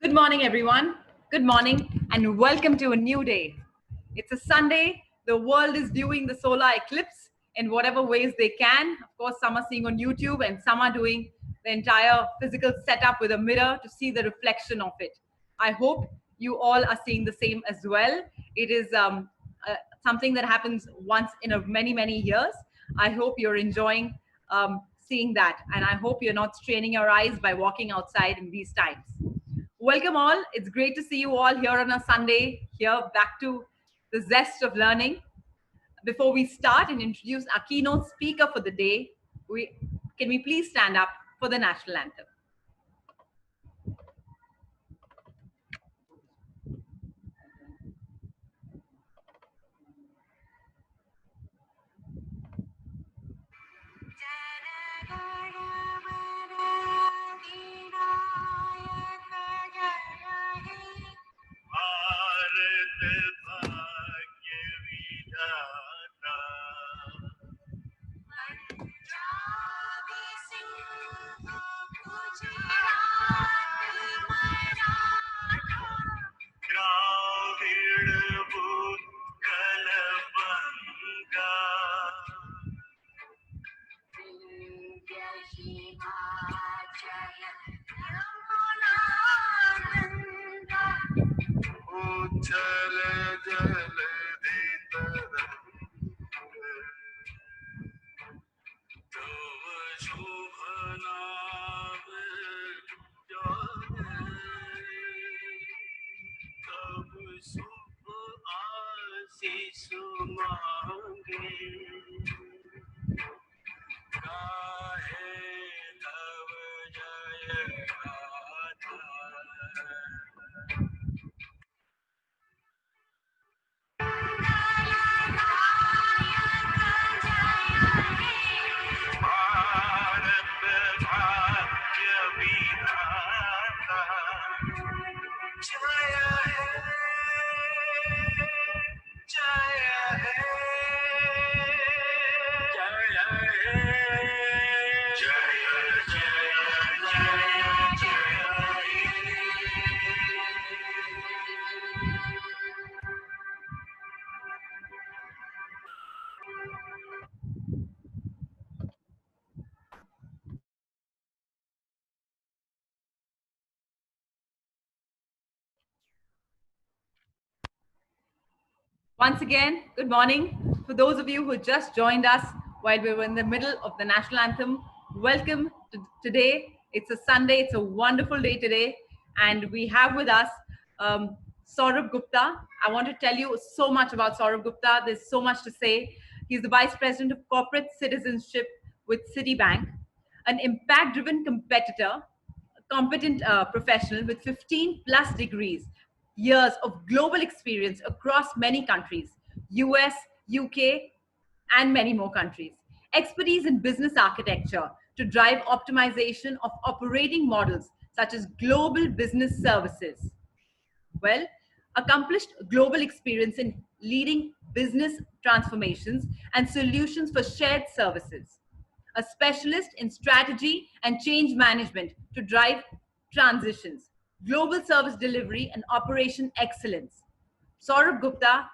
Good morning, everyone. Good morning, and welcome to a new day. It's a Sunday. The world is viewing the solar eclipse in whatever ways they can. Of course, some are seeing on YouTube, and some are doing the entire physical setup with a mirror to see the reflection of it. I hope you all are seeing the same as well. It is something that happens once in a many years. I hope you're enjoying seeing that, and I hope you're not straining your eyes by walking outside in these times. Welcome all. It's great to see you all here on a Sunday, here back to the zest of learning. Before we start and introduce our keynote speaker for the day, can we please stand up for the national anthem? Once again, good morning. For those of you who just joined us while we were in the middle of the national anthem, welcome to today. It's a Sunday. It's a wonderful day today. And we have with us Saurabh Gupta. I want to tell you so much about Saurabh Gupta. There's so much to say. He's the Vice President of Corporate Citizenship with Citibank, an impact-driven competitor, competent professional with 15 plus degrees, years of global experience across many countries, US, UK, and many more countries. Expertise in business architecture to drive optimization of operating models such as global business services. Well, accomplished global experience in leading business transformations and solutions for shared services. A specialist in strategy and change management to drive transitions, global service delivery, and operation excellence. Saurabh Gupta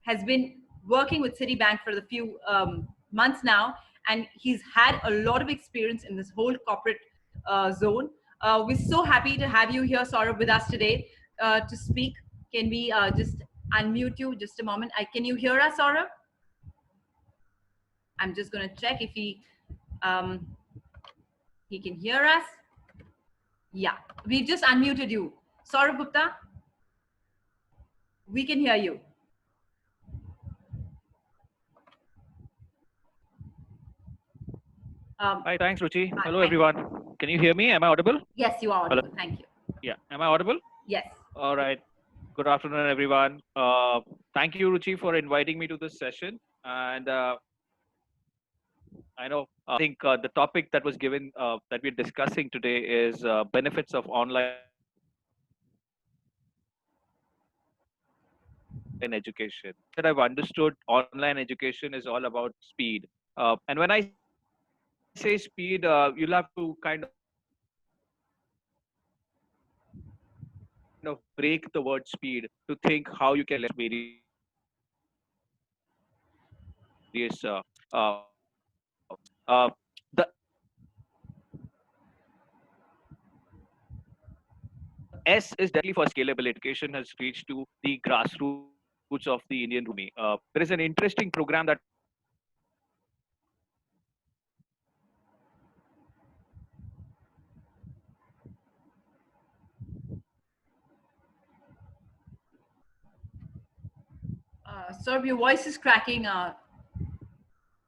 has been working with Citibank for a few months now, and he's had a lot of experience in this whole corporate zone. We're so happy to have you here, Saurabh, with us today to speak. Can we just unmute you just a moment? Can you hear us, Saurabh? I'm just going to check if he can hear us. Yeah, we just unmuted you. Saurabh Gupta, we can hear you. Hi, thanks, Ruchi. Hello, everyone. Can you hear me? Am I audible? Yes, you are audible. Hello? Thank you. Yeah. Am I audible? Yes. All right. Good afternoon, everyone. Thank you, Ruchi, for inviting me to this session. And I think the topic that was given that we're discussing today is benefits of online education. That I've understood online education is all about speed. And when I say speed, you'll have to kind of of break the word speed to think how you can various the S is definitely for scalable. Education has reached to the grassroots of the Indian economy. There is an interesting program that Sir, your voice is cracking.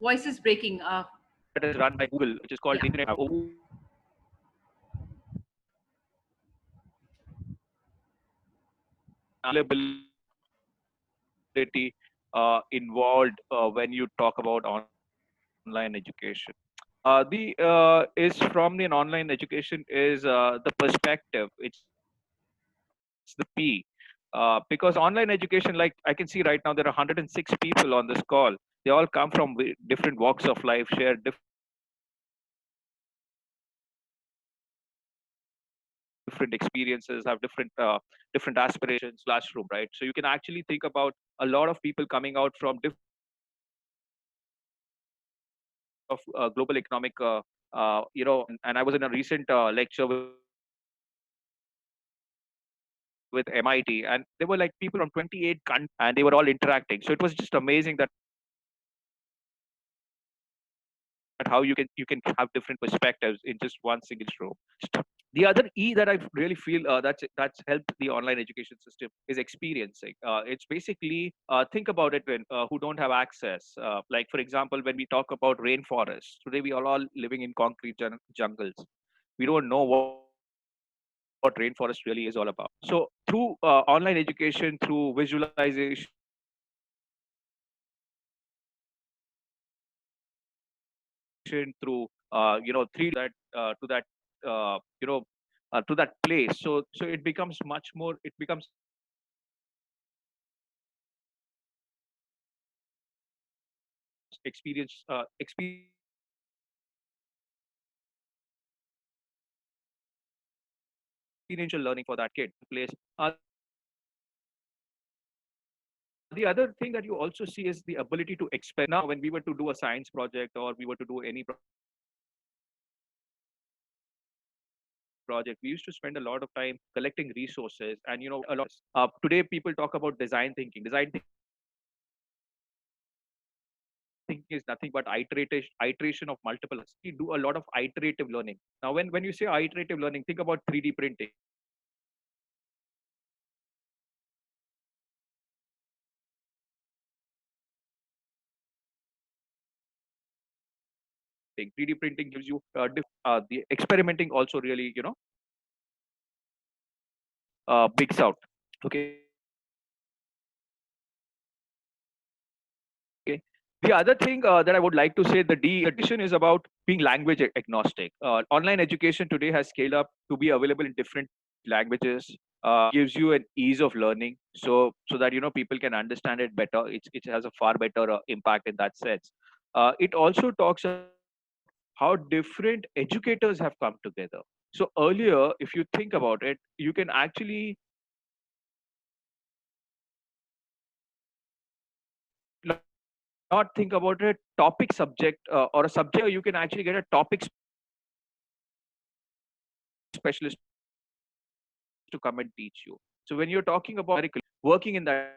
Voice is breaking. that is run by Google, which is called Yeah. Internet scalability involved when you talk about online education. The is from the online education is the perspective. It's the P. Because online education, like I can see right now, there are 106 people on this call. They all come from different walks of life, share different experiences, have different aspirations, classroom, right? So you can actually think about a lot of people coming out from different of global economic and I was in a recent lecture with MIT, and there were like people from 28 countries, and they were all interacting. So it was just amazing that how you can have different perspectives in just one single room. The other E that I really feel that's helped the online education system is experiencing. It's basically think about it when who don't have access. Like for example, when we talk about rainforests, today we all living in concrete jungles. We don't know what rainforest really is all about. So through online education, through visualization, through 3D printing, to that place. So it becomes much more. It becomes experiential learning for that kid place. The other thing that you also see is the ability to experiment. Now, when we were to do a science project or we were to do any project, we used to spend a lot of time collecting resources, and today people talk about design thinking. Design thinking is nothing but iteration. Design thinking is nothing but iteration of multiple aspects. We do a lot of iterative learning. Now, when you say iterative learning, think about 3D printing. 3D printing gives you the experimenting also really bigs out. Okay. The other thing that I would like to say, the D addition is about being language agnostic. Online education today has scaled up to be available in different languages. Gives you an ease of learning, so that people can understand it better. It has a far better impact in that sense. It also talks about how different educators have come together. So earlier, if you think about it, you can actually not think about a topic subject or a subject. You can actually get a topic specialist to come and teach you. So when you're talking about working in that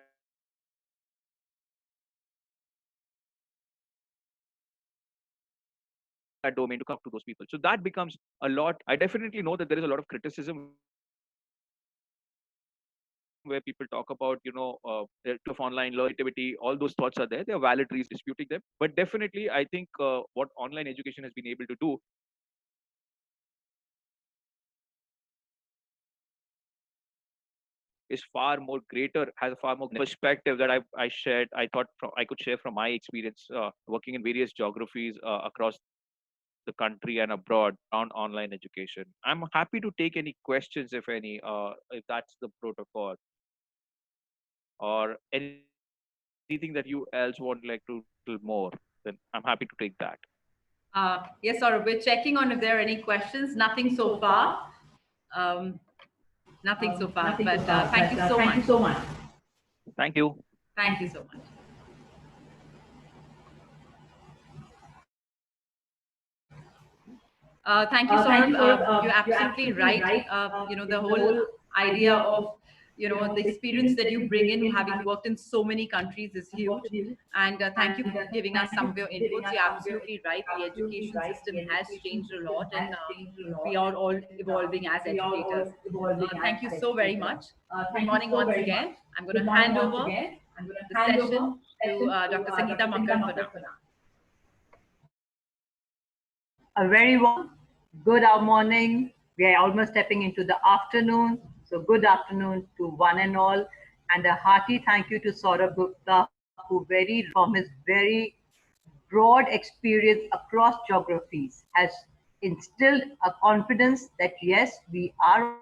domain to come to those people, so that becomes a lot. I definitely know that there is a lot of criticism where people talk about of online learning, creativity. All those thoughts are there. They are valid reasons. I'm not disputing them, but definitely I think what online education has been able to do is far more greater, has a far more perspective that I shared. I thought I could share from my experience working in various geographies across the country and abroad on online education. I'm happy to take any questions, if any, if that's the protocol, or anything that you else want like to more. Then I'm happy to take that. Yes, Saurabh, we're checking on if there are any questions. Nothing so far. Um, Nothing so far, Nothing but so far, thank but you so thank much. you so much. Thank you. Thank you so much. Thank you, Thank Saurabh. you, Saurabh. You're You're absolutely absolutely right. right. The The whole whole idea idea of of the the experience experience that that you you bring bring in, in, having having worked in so many countries, is worked huge. with you, And thank you and for giving us thank some you of your for giving inputs. us You're some of your absolutely right. The absolutely education right. system The has education changed a system lot, and has changed a we lot, are all and evolving as we are educators. all evolving as Thank you so very educators. much. Good Thank you morning so once very much. again. I'm going Good to morning hand once over again. I'm going to the hand over session to session to Dr. Sangeeta Dr. Makkar Sangeeta for Makkar now. for now. A very warm good morning. We are almost stepping into the afternoon. So good afternoon to one and all. And a hearty thank you to Saurabh Gupta, who from his very broad experience across geographies has instilled a confidence that yes, we are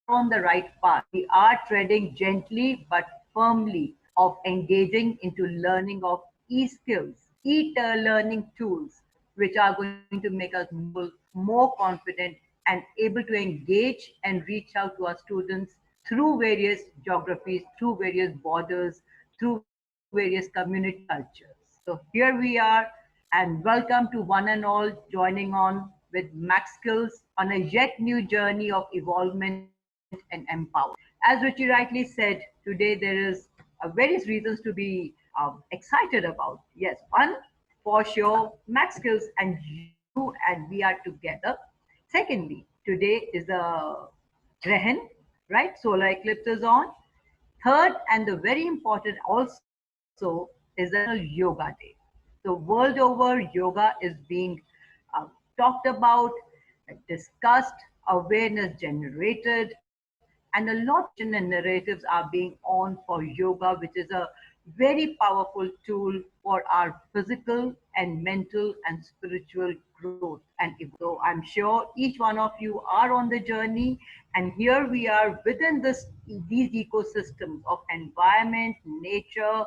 on the right path. We are treading gently but firmly of engaging into learning of e-skills, e-learning tools, which are going to make us more confident and able to engage and reach out to our students through various geographies, through various borders, through various community cultures. So here we are, and welcome to one and all joining on with Max Skills on a yet new journey of evolvement and empowerment. As Ruchi rightly said, today there is various reasons to be excited about. Yes, one for sure, Max Skills and you and we are together. Secondly, today is a Grahan, right? Solar eclipse is on. Third, and the very important also, is the Yoga Day. The world over, yoga is being talked about, discussed, awareness generated, and a lot of and narratives are being on for yoga, which is a very powerful tool for our physical and mental and spiritual growth and so I'm sure each one of you are on the journey, and here we are within these ecosystems of environment, nature,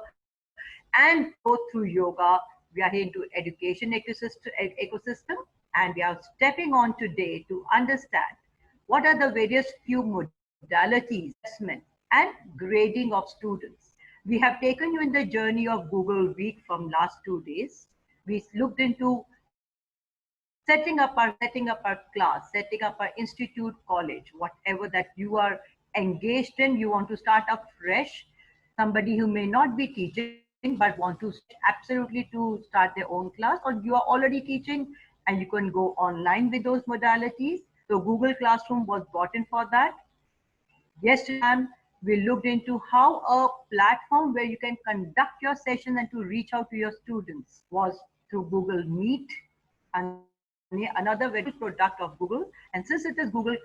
and growth through yoga. We are here into education ecosystem, and we are stepping on today to understand what are the various few modalities, assessment, and grading of students. We have taken you in the journey of Google Week from last 2 days. We looked into setting up our class, setting up our institute, college, whatever that you are engaged in, you want to start up fresh. Somebody who may not be teaching but want to absolutely to start their own class, or you are already teaching and you can go online with those modalities. So Google Classroom was brought in for that. Yesterday, we looked into how a platform where you can conduct your session and to reach out to your students was through Google Meet, another very product of Google. And since it is Google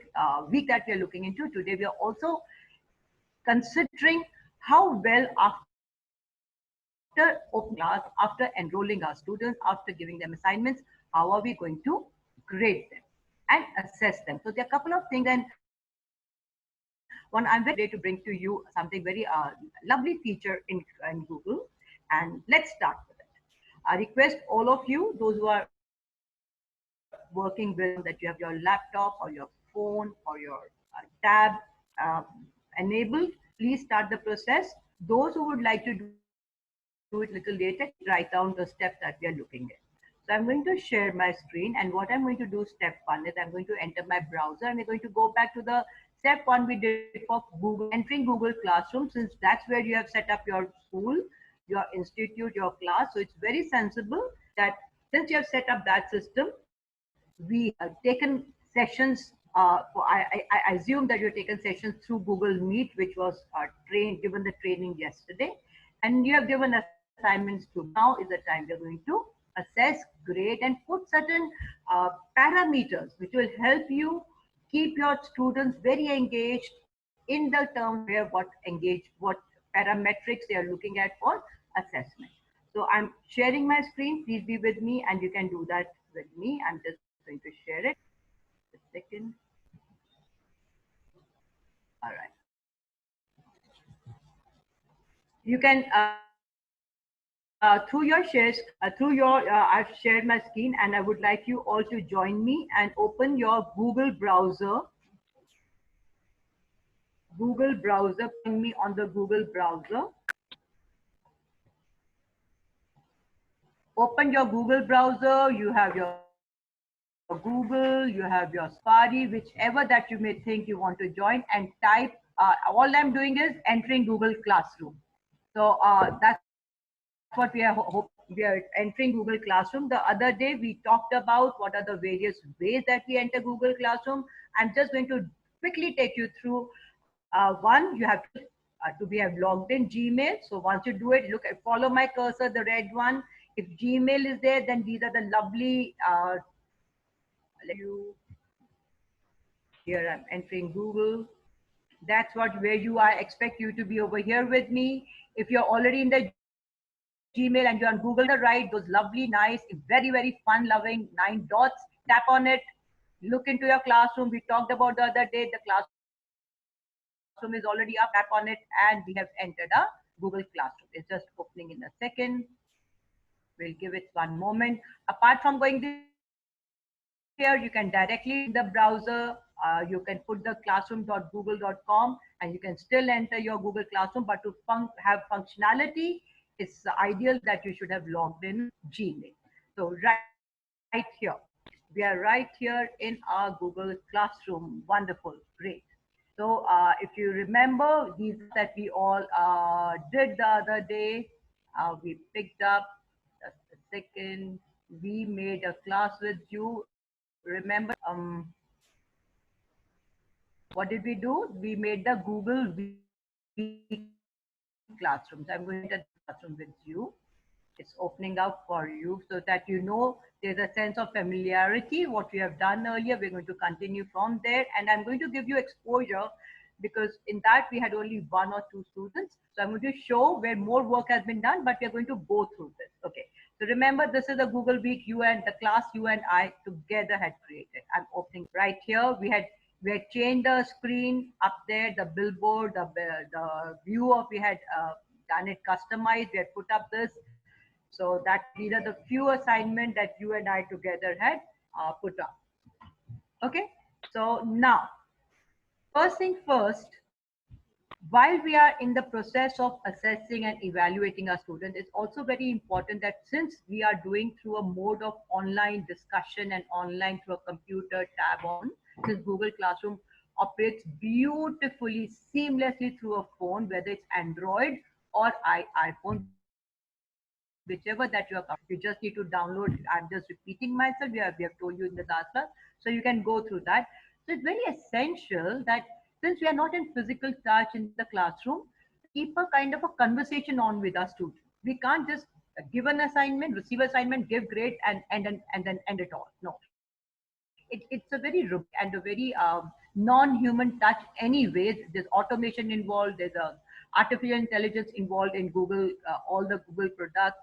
Week that we are looking into, today we are also considering how well after opening class, after enrolling our students, after giving them assignments, how are we going to grade them and assess them. So there are a couple of things, and one I'm very excited today to bring to you something very lovely feature in Google. And let's start with it. I request all of you, those who are working with that you have your laptop or your phone or your tab enabled, please start the process. Those who would like to do it little later, please write down the steps that we are looking at. So I'm going to share my screen, and what I'm going to do, step one, is I'm going to enter my browser, and we're going to go back to the step one we did for Google, entering Google Classroom, since that's where you have set up your school, your institute, your class. So it's very sensible that since you have set up that system, we taken sessions. I assume that you've taken sessions through Google Meet, which was given the training yesterday, and you have given assignments to. Now is the time we are going to assess, grade, and put certain parameters which will help you keep your students very engaged in the terms where what parametrics they are looking at for assessment. So I'm sharing my screen. Please be with me, and you can do that with me. I'm just going to share it. Just a second. All right. You can through your shares, I've shared my screen, and I would like you all to join me and open your Google browser. Google browser. Ping me on the Google browser. Open your Google browser. You have your Google, you have your Safari, whichever that you may think you want to join, and type. All I'm doing is entering Google Classroom. So that's what we are entering Google Classroom. The other day we talked about what are the various ways that we enter Google Classroom. I'm just going to quickly take you through. One, you have to be have logged in Gmail. So once you do it, follow my cursor, the red one. If Gmail is there, then these are the lovely. You here I'm entering Google. That's what where you are. I expect you to be over here with me. If you're already in the Gmail and you're on Google, the right, those lovely, nice, very, very fun loving 9 dots, tap on it, look into your classroom. We talked about the other day, the classroom is already up, tap on it, and we have entered a Google Classroom. It's just opening in a second. We'll give it one moment. Apart from going here, you can directly in the browser, you can put the classroom.google.com and you can still enter your Google Classroom, but to have functionality, it's ideal that you should have logged in Gmail. So right here, we are right here in our Google Classroom. Wonderful, great. So if you remember these that we all did the other day, we picked up, just a second, we made a class with you. Remember, what did we do? We made the Google Classrooms. I'm going to enter the classroom with you. It's opening up for you so that you know there's a sense of familiarity. What we have done earlier, we're going to continue from there. And I'm going to give you exposure because in that we had only 1 or 2 students. So I'm going to show where more work has been done, but we're going to go through this. Okay. So remember, this is a Google Week you and the class you and I together had created. I'm opening right here. We had changed the screen up there, the billboard, the view of, we had done it customized. We had put up this. So that these are the few assignments that you and I together had put up. Okay. So now, first thing first, while we are in the process of assessing and evaluating our students, it's also very important that since we are doing through a mode of online discussion and online through a computer tab on, since Google Classroom operates beautifully, seamlessly through a phone, whether it's Android or iPhone, whichever that you just need to download. I'm just repeating myself. We have told you in the last class, so you can go through that. So it's very essential that since we are not in physical touch in the classroom, keep a kind of a conversation on with our students. We can't just give an assignment, receive assignment, give grade, and then end it all. No, it's a very and a very non-human touch. Anyways, there's automation involved. There's a artificial intelligence involved in Google, all the Google products.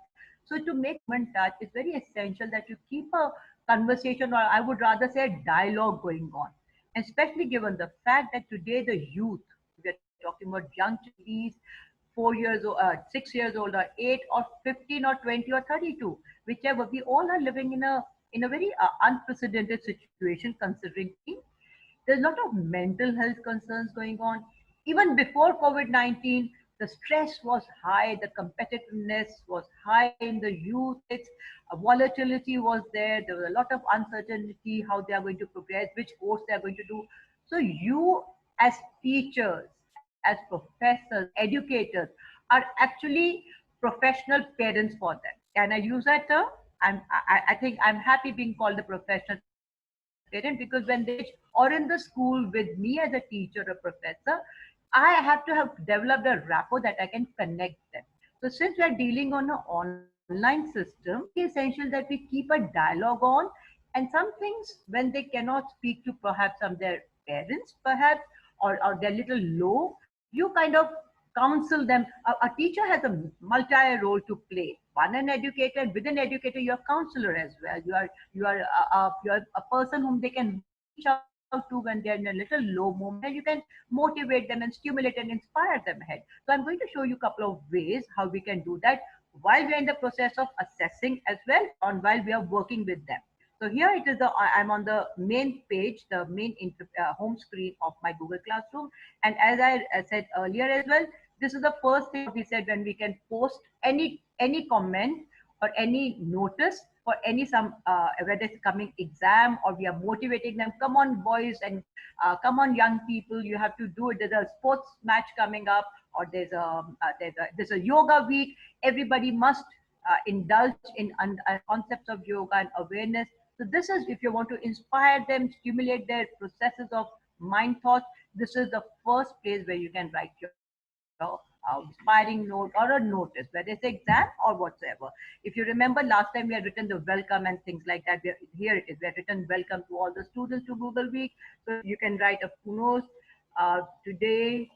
So to make human touch, it's very essential that you keep a conversation, or I would rather say a dialogue going on, especially given the fact that today the youth, we're talking about young children, 4 years old, 6 years old, or 8, or 15, or 20, or 32, whichever, we all are living in a very unprecedented situation, considering there's a lot of mental health concerns going on. Even before COVID-19, the stress was high, the competitiveness was high in the youth, its volatility was there was a lot of uncertainty how they are going to progress, which course they are going to do. So you as teachers, as professors, educators, are actually professional parents for them. Can I use that term? I think I'm happy being called a professional parent, because when they or in the school with me as a teacher or professor, I have to have developed a rapport that I can connect them. So since we are dealing on an online system, it's essential that we keep a dialogue on. And some things, when they cannot speak to perhaps some of their parents, perhaps, or they're a little low, you kind of counsel them. A teacher has a multi-role to play. One, an educator, and within educator, you're a counselor as well. You're a person whom they can reach out to when they're in a little low moment, and you can motivate them and stimulate and inspire them ahead. So I'm going to show you a couple of ways how we can do that while we're in the process of assessing as well, and while we are working with them. So here it is, I'm on the main page, the main home screen of my Google Classroom. And as I said earlier as well, this is the first thing we said when we can post any comment or any notice for any whether it's coming exam or we are motivating them. Come on, boys, and come on, young people, you have to do it. There's a sports match coming up, or there's a yoga week. Everybody must indulge in concepts of yoga and awareness. So this is, if you want to inspire them, stimulate their processes of mind thoughts, this is the first place where you can write your inspiring note or a notice, whether it's exam or whatsoever. If you remember last time we had written the welcome and things like that, here it is, we had written welcome to all the students to Google Week. So you can write a who knows today.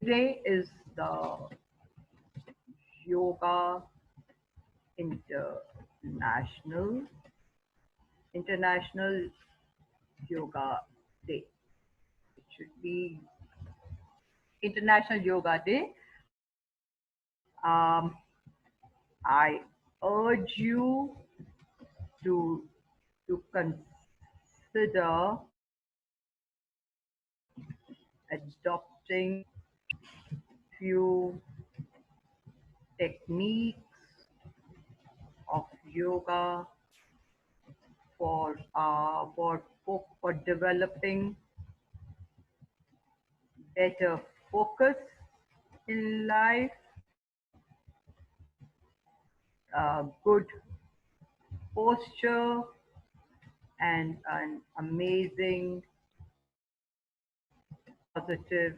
Today is the Yoga International Yoga Day. It should be International Yoga Day. I urge you to consider adopting few techniques of yoga for developing better focus in life, good posture, and an amazing positive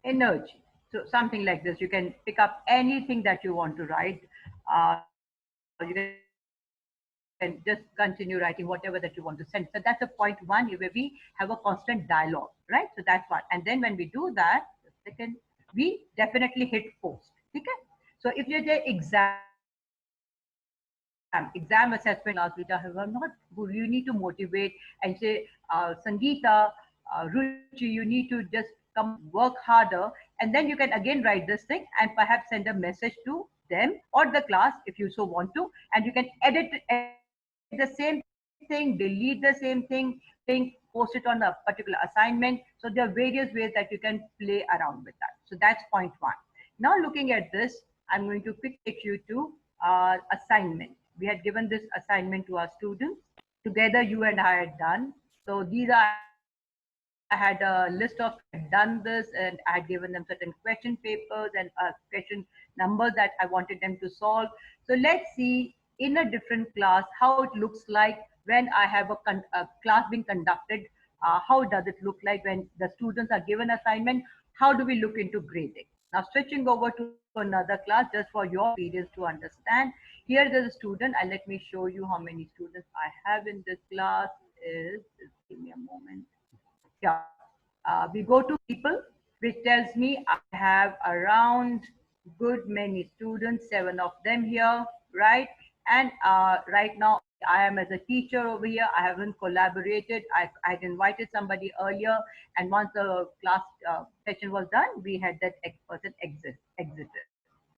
energy. So something like this, you can pick up anything that you want to write. You can just continue writing whatever that you want to send. So that's a point one, where we have a constant dialogue, right? So that's one. And then when we do that, second, we definitely hit post. Okay? So if you're the exam assessment class, which are not good, you need to motivate and say, Sangeeta, Ruchi, you need to just come work harder, and then you can again write this thing and perhaps send a message to them or the class if you so want to, and you can edit the same thing, delete the same thing, post it on a particular assignment. So there are various ways that you can play around with that. So that's point one. Now looking at this, I'm going to quickly take you to assignment. We had given this assignment to our students. Together, you and I had done. So these are, I had a list of done this, and I had given them certain question papers and question numbers that I wanted them to solve. So let's see in a different class how it looks like when I have a class being conducted. How does it look like when the students are given assignment? How do we look into grading? Now switching over to another class just for your experience to understand. Here there's a student, and let me show you how many students I have in this class. Just give me a moment. Yeah, we go to people, which tells me I have around good many students, 7 of them here, right? And right now I am as a teacher over here. I haven't collaborated. I had invited somebody earlier, and once the class session was done, we had that person exited.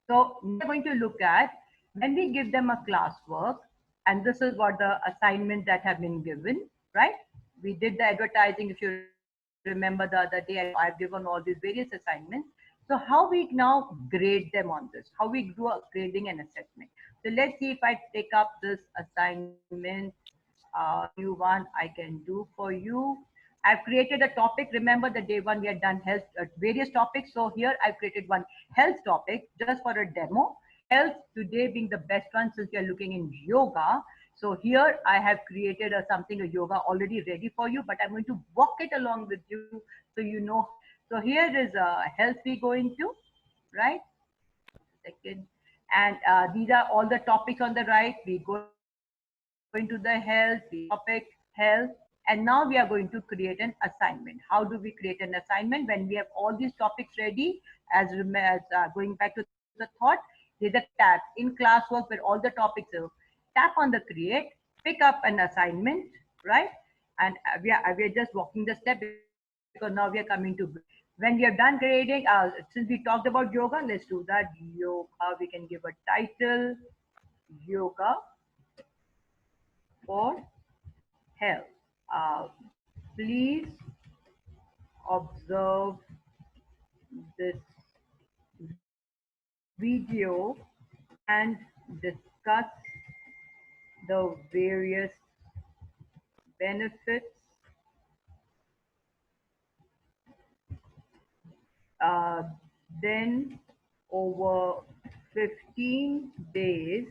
So we're going to look at when we give them a classwork, and this is what the assignment that have been given, right? We did the advertising. If you remember the other day, I've given all these various assignments. So how we now grade them on this, how we do a grading and assessment. So let's see if I take up this assignment, new one I can do for you. I've created a topic. Remember the day one we had done health, various topics. So here I've created one health topic just for a demo. Health today being the best one since we are looking in yoga. So here I have created a yoga already ready for you, but I'm going to walk it along with you so you know. So here is health we go into, right? Second, and these are all the topics on the right. We go into the health, the topic health, and now we are going to create an assignment. How do we create an assignment when we have all these topics ready? As going back to the thought, there's a tab in classwork where all the topics are. Tap on the create, pick up an assignment, right? And we are just walking the step because now we are coming to When we have done grading, since we talked about yoga, let's do that. Yoga, we can give a title, yoga for health. Please observe this video and discuss the various benefits then over 15 days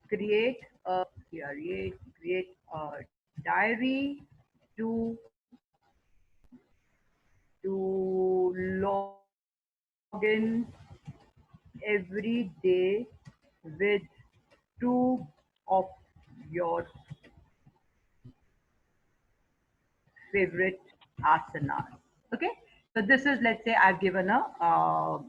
create a diary to log in every day with two of your favorite asanas. Okay, so this is, let's say I've given a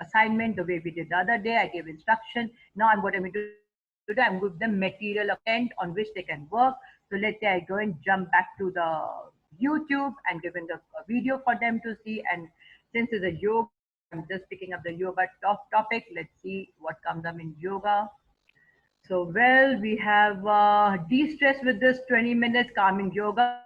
assignment the way we did the other day. I gave instruction. Now I'm what I'm going to do. I'm going to give them material of content on which they can work. So let's say I go and jump back to the YouTube and giving the video for them to see. And since it's a yoga, I'm just picking up the yoga topic. Let's see what comes up in yoga. So, well, we have de-stress with this 20 minutes calming yoga.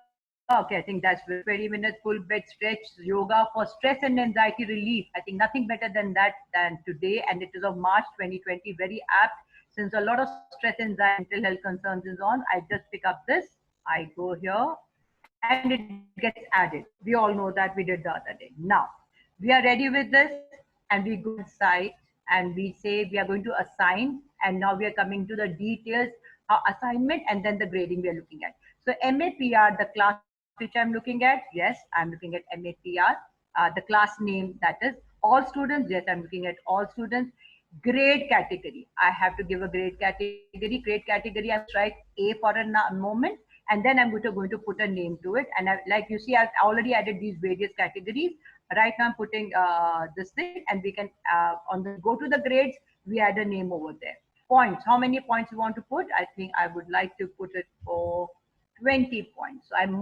Okay, I think that's 20 minutes full bed stretch yoga for stress and anxiety relief. I think nothing better than that than today. And it is of March 2020, very apt. Since a lot of stress, anxiety, mental health concerns is on, I just pick up this. I go here and it gets added. We all know that we did the other day. Now, we are ready with this and we go inside and we say we are going to assign, and now we are coming to the details, assignment and then the grading we are looking at. So MAPR, the class which I'm looking at, yes, I'm looking at MAPR, the class name, that is all students, yes, I'm looking at all students. Grade category, I have to give a grade category, I'll write A for a moment, and then I'm going to put a name to it. And like you see, I've already added these various categories. Right now I'm putting this thing, and we can go to the grades, we add a name over there. Points, how many points you want to put? I think I would like to put it for 20 points. So I'm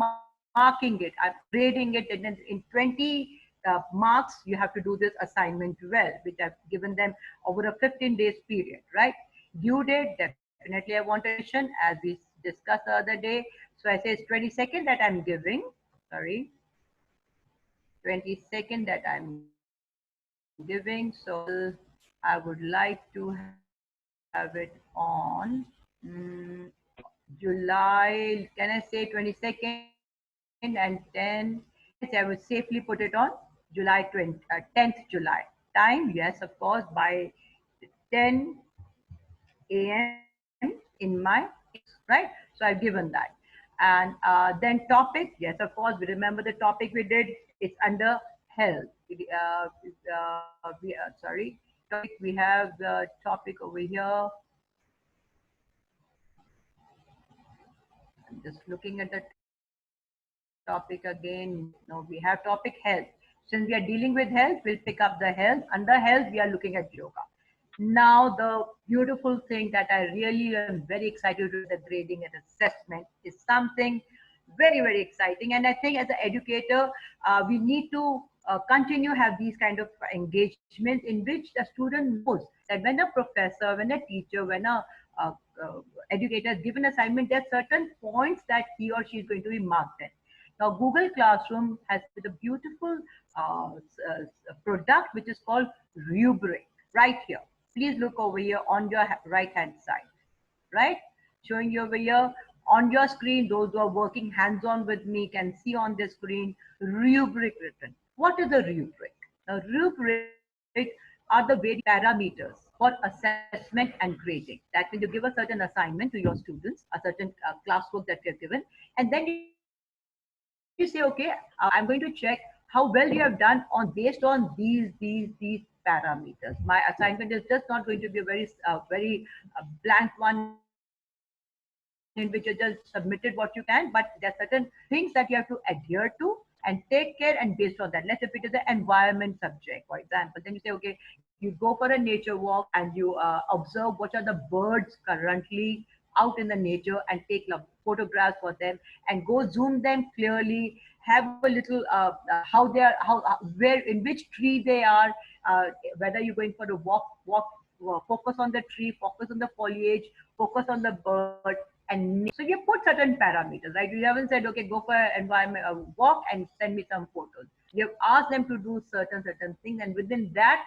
marking it, I'm grading it, and in 20 marks you have to do this assignment well, which I've given them over a 15 days period, right? Due date, definitely I want a session as we discussed the other day. So I say it's 22nd that I'm giving, sorry, 22nd that I'm giving. So I would like to have it on July, can I say 22nd and 10? Yes, I would safely put it on July 10th July. Time, yes, of course, by 10 a.m. in my, right? So I've given that. And then topic, yes, of course, we remember the topic we did. It's under health. Sorry, topic, we have the topic over here. I'm just looking at the topic again. No, we have topic health. Since we are dealing with health, we'll pick up the health. Under health, we are looking at yoga. Now, the beautiful thing that I really am very excited with the grading and assessment is something very, very exciting. And I think as an educator, we need to continue have these kind of engagements in which the student knows that when a professor, when a teacher, when a educator is given assignment, there are certain points that he or she is going to be marked in. Now, Google Classroom has a beautiful product which is called Rubric right here. Please look over here on your right hand side, right? Showing you over here on your screen. Those who are working hands-on with me can see on the screen rubric written. What is a rubric? A rubric are the various parameters for assessment and grading. That means you give a certain assignment to your students, a certain classwork that you're given, and then you say, okay, I'm going to check how well you have done on based on these parameters. My assignment is just not going to be a very blank one in which you just submitted what you can, but there are certain things that you have to adhere to and take care, and based on that, let's say if it is an environment subject, for example, then you say, okay, you go for a nature walk and you observe what are the birds currently out in the nature and take photographs for them, and go zoom them clearly. Have a little how they are, where, in which tree they are, whether you're going for a focus on the tree, focus on the foliage, focus on the bird, and so you put certain parameters, right? You haven't said, okay, go for an environment walk and send me some photos. You have asked them to do certain things, and within that,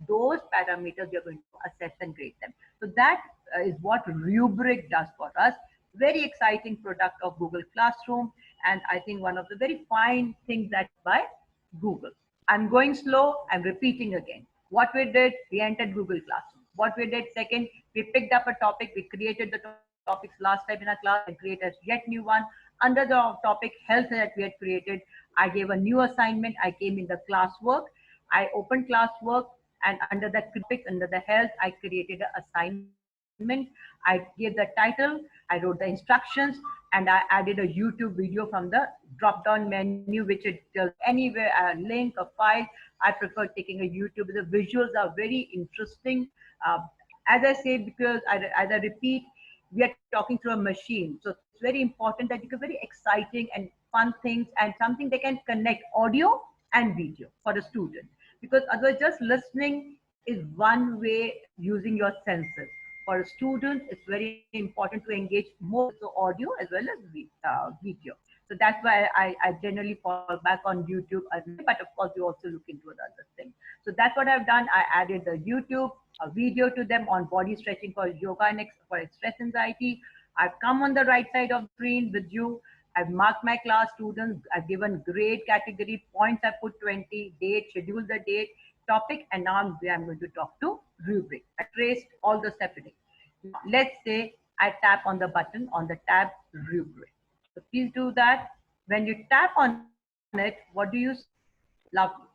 those parameters you're going to assess and grade them. So that is what Rubric does for us. Very exciting product of Google Classroom, and I think one of the very fine things that by Google. I'm going slow, I'm repeating again. What we did, we entered Google Classroom. What we did second, we picked up a topic, we created the topics last time in our class and created yet new one. Under the topic health that we had created, I gave a new assignment. I came in the classwork. I opened classwork, and under the topic, under the health, I created an assignment. I gave the title, I wrote the instructions, and I added a YouTube video from the drop-down menu, which it tells anywhere, a link, a file. I prefer taking a YouTube. The visuals are very interesting. As I say, because as I repeat, we are talking through a machine. So it's very important that you get very exciting and fun things, and something they can connect audio and video for the student. Because otherwise just listening is one way using your senses. For a student, it's very important to engage more with the audio as well as video. So that's why I generally fall back on YouTube, but of course you also look into other things. So that's what I've done. I added the YouTube a video to them on body stretching for yoga and for stress anxiety. I've come on the right side of the screen with you. I've marked my class students. I've given grade category points. I put 20, date, schedule the date, topic, and now I'm going to talk to rubric. I traced all the steps. Let's say I tap on the button on the tab rubric. So please do that. When you tap on it, what do you see? Lovely.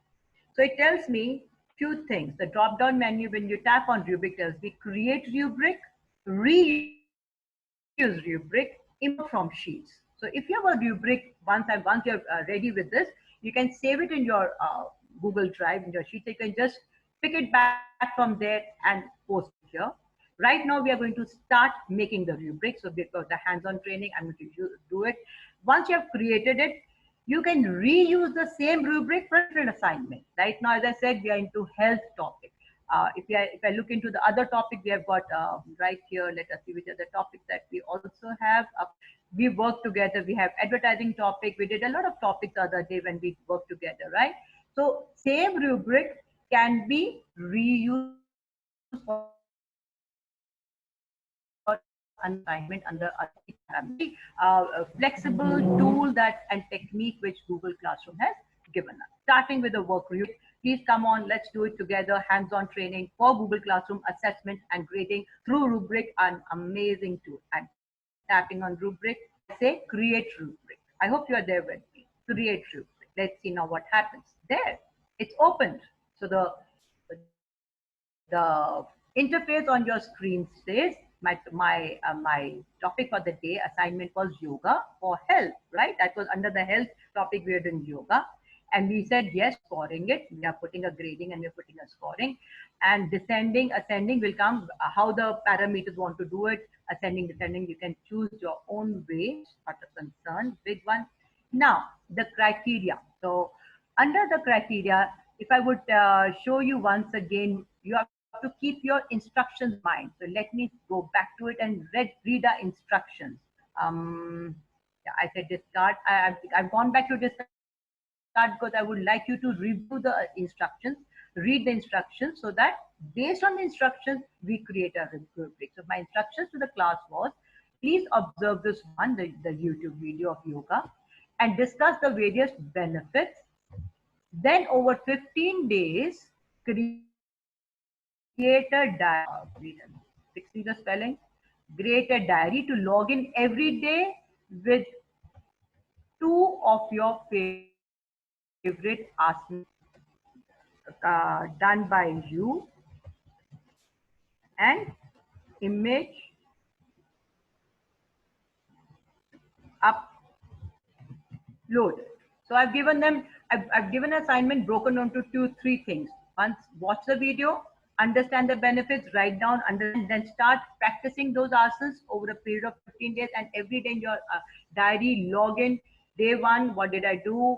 So it tells me few things. The drop-down menu, when you tap on rubric, tells me create rubric, reuse rubric, import from sheets. So if you have a rubric, once you're ready with this, you can save it in your Google Drive, in your sheet. You can just pick it back from there and post it here. Right now, we are going to start making the rubric. So we've got the hands-on training. I'm going to do it. Once you have created it, you can reuse the same rubric for an assignment. Right now, as I said, we are into health topic. If I look into the other topic, we have got right here. Let us see which are the topics that we also have. We work together. We have advertising topic. We did a lot of topics the other day when we worked together, right? So same rubric can be reused for an assignment under a flexible tool that and technique which Google Classroom has given us. Starting with the work rubric. Please come on, let's do it together. Hands-on training for Google Classroom assessment and grading through rubric, an amazing tool. I'm tapping on rubric. Say create rubric. I hope you are there with me. Create rubric. Let's see now what happens. There, it's opened. So the interface on your screen says my topic for the day assignment was yoga for health, right? That was under the health topic. We are doing yoga. And we said, yes, scoring it. We are putting a grading and we're putting a scoring. And descending, ascending will come, how the parameters want to do it. Ascending, descending, you can choose your own way. Not a concern, big one. Now, the criteria. So under the criteria, if I would show you once again, you have to keep your instructions in mind. So let me go back to it and read the instructions. Yeah, I said discard. I've gone back to discard because I would like you to review the instructions, read the instructions, so that based on the instructions, we create a rubric. So my instructions to the class was, please observe this one, the YouTube video of yoga, and discuss the various benefits. Then over 15 days, create a diary, fixing the spelling, create a diary to log in every day with 2 of your favorite asanas done by you and image upload. So I've given them, I've given assignment broken down to 2-3 things. Once watch the video, understand the benefits, write down, understand, then start practicing those asanas over a period of 15 days. And every day in your diary, log in day one, what did I do?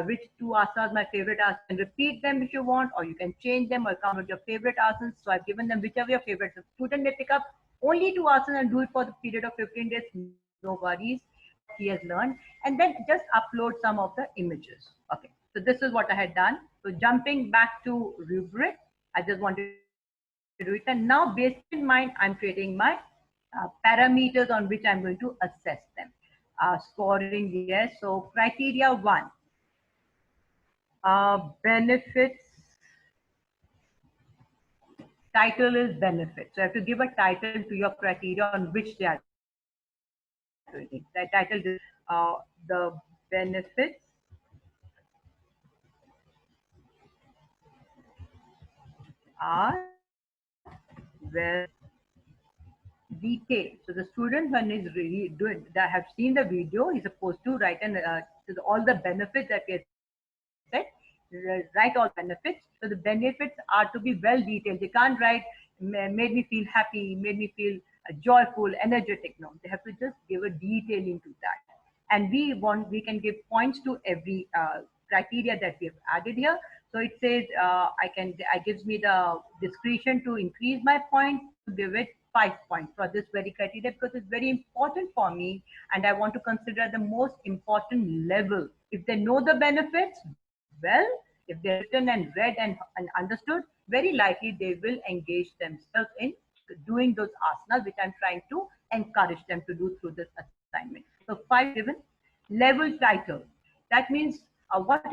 Which two asanas my favorite asanas, and repeat them if you want, or you can change them or come with your favorite asanas. So I've given them whichever your favorite. The student may pick up only two asanas and do it for the period of 15 days. No worries, he has learned, and then just upload some of the images. Okay, so this is what I had done. So jumping back to rubric, I just wanted to do it, and now based in mind, I'm creating my parameters on which I'm going to assess them. Scoring, yes. So criteria one, benefits. Title is benefits. So I have to give a title to your criteria on which they are doing it. The title is the benefits are well detailed. So the student, when he's really doing that, have seen the video, he's supposed to write all the benefits that we have said, write all benefits. So the benefits are to be well detailed. They can't write made me feel happy, made me feel joyful, energetic. No, they have to just give a detailing to that. And we can give points to every criteria that we have added here. So it says I gives me the discretion to increase my point, to give it 5 points for this very criteria, because it's very important for me and I want to consider the most important level. If they know the benefits, well, if they're written and read and understood, very likely they will engage themselves in doing those asanas, which I'm trying to encourage them to do through this assignment. So 5 given. Level title. That means what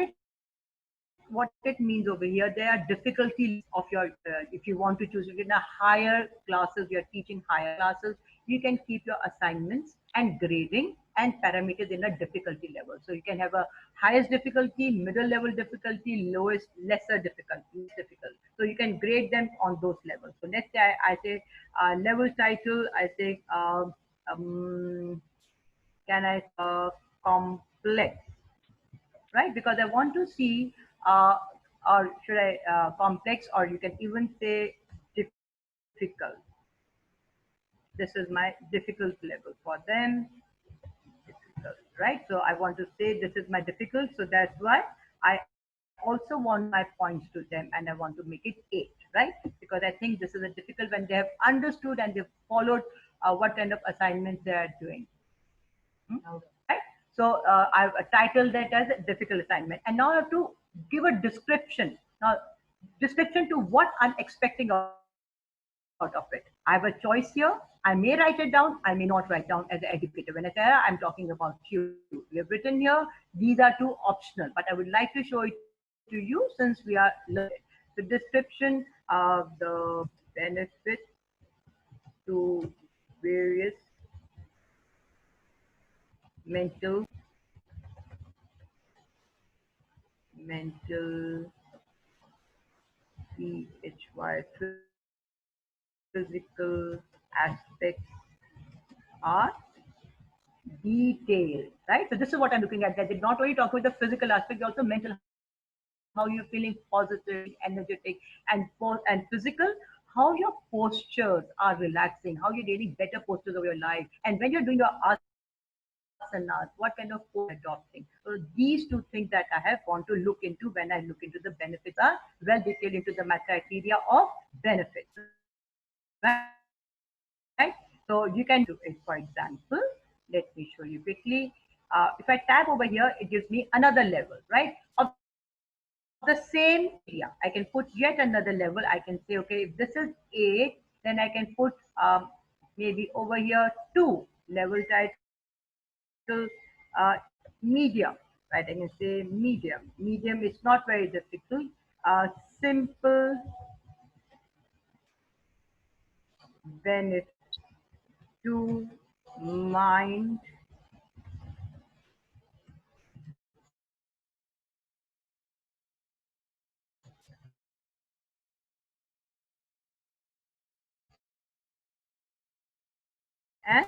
it means over here, there are difficulties of your, if you want to choose in a higher classes, you're teaching higher classes, you can keep your assignments and grading and parameters in a difficulty level. So you can have a highest difficulty, middle level difficulty, lowest, lesser difficulty, difficult. So you can grade them on those levels. So next I say level title, I say, can I complex, right? Because I want to see, or should I complex, or you can even say difficult. This is my difficult level for them, difficult, right? So I want to say this is my difficult. So that's why I also want my points to them, and I want to make it 8, right? Because I think this is a difficult when they have understood and they've followed what kind of assignments they are doing. Right? So I've titled that as a difficult assignment, and now I have to give a description. Now, description to what I'm expecting out of it. I have a choice here. I may write it down. I may not write down as an educator. When I say I'm talking about you, we have written here. These are 2 optional, but I would like to show it to you since we are learning. The description of the benefit to various mental PHY physical aspects are detailed, right? So this is what I'm looking at. That they not only talk about the physical aspect, also mental, how you're feeling positive, energetic, and physical, how your postures are relaxing, how you're getting better postures of your life, and when you're doing your asanas, what kind of pose adopting. So these 2 things that I have want to look into when I look into the benefits are well detailed into the criteria of benefits. Right? So you can do it. For example, let me show you quickly. If I tap over here, it gives me another level, right? Of the same area, I can put yet another level. I can say, okay, if this is 8, then I can put maybe over here 2 level title, medium, right? I can say medium. Medium is not very difficult. Simple benefit to mind and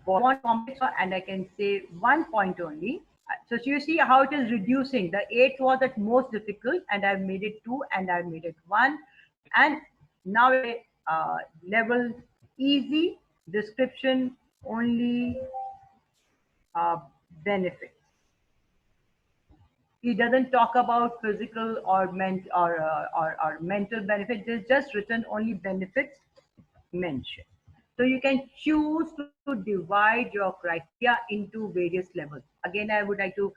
want complex, and I can say 1 point only. So you see how it is reducing. The 8 was at most difficult, and I've made it 2, and I've made it 1. And now level easy, description only uh, benefits. He doesn't talk about physical or or mental benefits. It's just written only benefits mentioned. So you can choose to divide your criteria into various levels. Again, I would like to